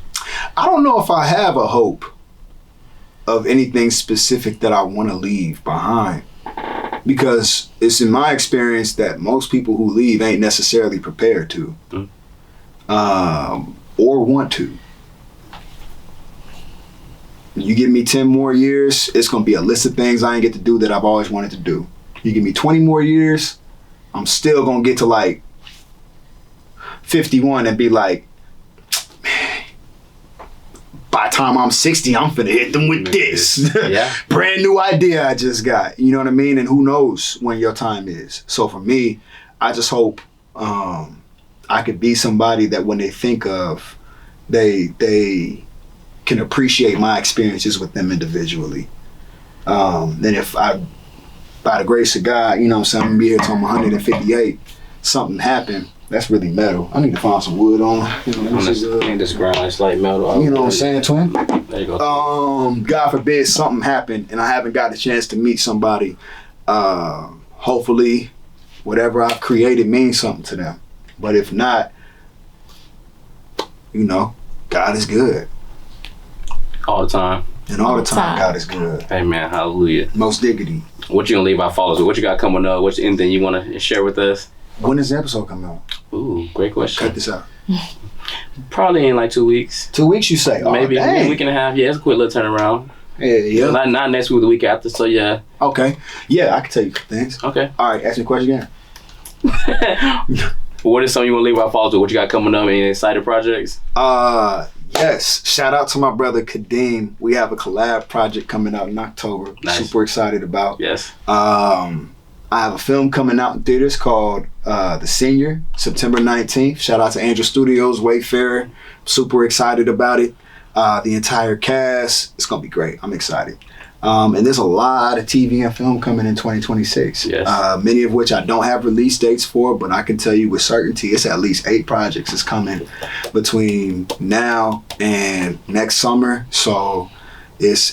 S2: I don't know if I have a hope of anything specific that I want to leave behind, because it's in my experience that most people who leave ain't necessarily prepared to or want to. You give me 10 more years, it's going to be a list of things I ain't get to do that I've always wanted to do. You give me 20 more years, I'm still going to get to like 51 and be like, by the time I'm 60, I'm finna hit them with this. Yeah. Brand new idea I just got. You know what I mean? And who knows when your time is. So for me, I just hope I could be somebody that when they think of, they can appreciate my experiences with them individually. Then if I, by the grace of God, you know what I'm saying, I'm gonna be here till I'm 158, something happened. That's really metal. I need to find some wood on. You know,
S1: this ground is like metal.
S2: You know what I'm saying, twin?
S1: There you go.
S2: God forbid something happened and I haven't got the chance to meet somebody. Hopefully, whatever I've created means something to them. But if not, you know, God is good.
S1: All the time.
S2: And all the time, God is good.
S1: Amen. Hallelujah.
S2: Most diggity.
S1: What you gonna leave our followers with? What you got coming up? What's anything you want to share with us?
S2: When does the episode come out?
S1: Ooh, great question.
S2: Cut this out.
S1: Probably in like 2 weeks.
S2: 2 weeks, you say?
S1: Maybe a week and a half. Yeah, it's a quick little turnaround.
S2: Yeah.
S1: Not next week, the week after. So yeah.
S2: Okay. Yeah, I can tell you things.
S1: Okay.
S2: All right, ask me a question again.
S1: What is something you want to leave our followers with? What you got coming up? Any exciting projects?
S2: Yes. Shout out to my brother Kadeem. We have a collab project coming out in October.
S1: Nice.
S2: Super excited about.
S1: Yes.
S2: I have a film coming out in theaters called The Senior, September 19th. Shout out to Angel Studios, Wayfarer. Super excited about it. The entire cast. It's going to be great. I'm excited. And there's a lot of TV and film coming in 2026.
S1: Yes.
S2: Many of which I don't have release dates for, but I can tell you with certainty it's at least 8 projects that's coming between now and next summer. So it's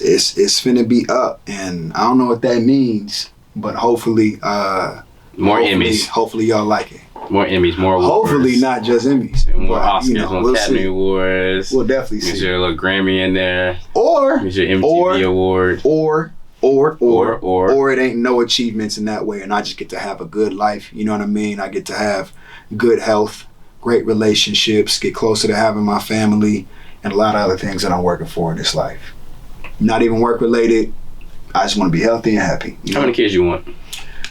S2: finna be up, and I don't know what that means, but hopefully
S1: Emmys.
S2: Hopefully y'all like it.
S1: More Emmys, more awards.
S2: Hopefully not just Emmys.
S1: And more Oscars, more Academy Awards.
S2: We'll definitely see.
S1: Get your little Grammy in there.
S2: Or
S1: get your MTV Award.
S2: Or it ain't no achievements in that way, and I just get to have a good life. You know what I mean? I get to have good health, great relationships, get closer to having my family, and a lot of other things that I'm working for in this life. Not even work related. I just want to be healthy and happy.
S1: How many kids you want?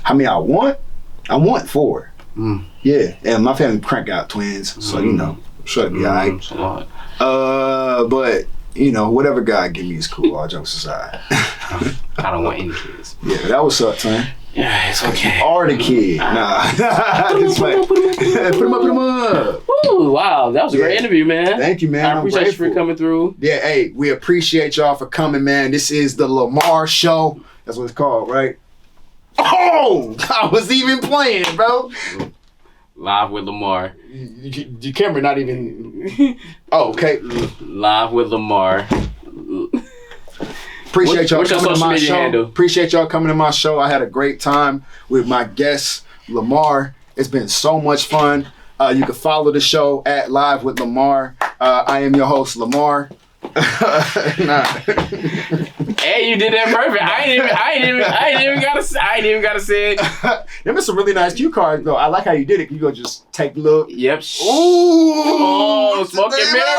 S2: How many I want? I want 4.
S1: Mm.
S2: Yeah, and my family crank out twins, so you know, sure to be alright.
S1: That's a lot.
S2: But you know, whatever God give me is cool. All jokes aside.
S1: I don't want any kids.
S2: Yeah, that was up, son.
S1: Yeah, it's okay.
S2: Are the kid? Nah, just like put him up.
S1: Woo, wow, that was a great
S2: Yeah.
S1: interview, man.
S2: Thank you, man.
S1: I
S2: I'm
S1: appreciate you for
S2: grateful.
S1: coming through.
S2: Yeah, hey, we appreciate y'all for coming, man. This is the Lamar Show. That's what it's called, right? Oh, I was even playing, bro.
S1: Live with Lamar.
S2: Your camera not even. Oh, okay.
S1: Live with Lamar.
S2: Appreciate y'all
S1: What's your
S2: coming to
S1: social
S2: my
S1: media
S2: show.
S1: handle?
S2: Appreciate y'all coming to my show. I had a great time with my guest, Lamar. It's been so much fun. You can follow the show at Live with Lamar. I am your host, Lamar. Nah.
S1: Hey, you did that perfect. I ain't even gotta say it.
S2: Them are some really nice cue cards, though. I like how you did it. You go just take a look.
S1: Yep.
S2: Ooh!
S1: Oh, smoke and mirrors.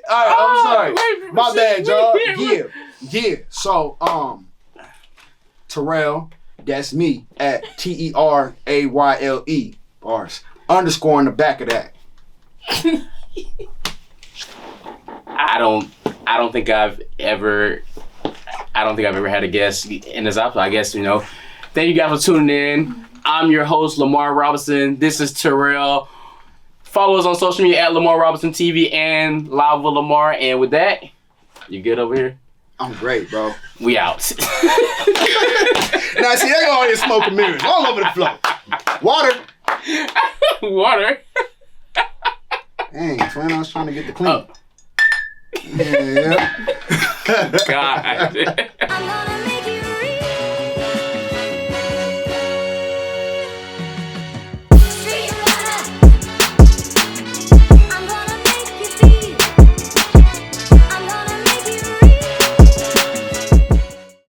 S2: All right, I'm sorry.
S1: Wait,
S2: My bad, y'all.
S1: wait.
S2: Yeah. So, Terayle, that's me at TERAYLE bars underscore in the back of that.
S1: I don't think I've ever had a guest in this episode. I guess, you know. Thank you guys for tuning in. I'm your host, Lamar Robinson. This is Terayle. Follow us on social media at Lamar Robinson TV and Live with Lamar. And with that, you good over here?
S2: I'm great, bro.
S1: We out.
S2: Now, see, they go on here smoking mirrors all over the floor. Water.
S1: Water.
S2: Dang, twin, I was trying to get the clean.
S1: Oh.
S2: Yeah.
S1: God.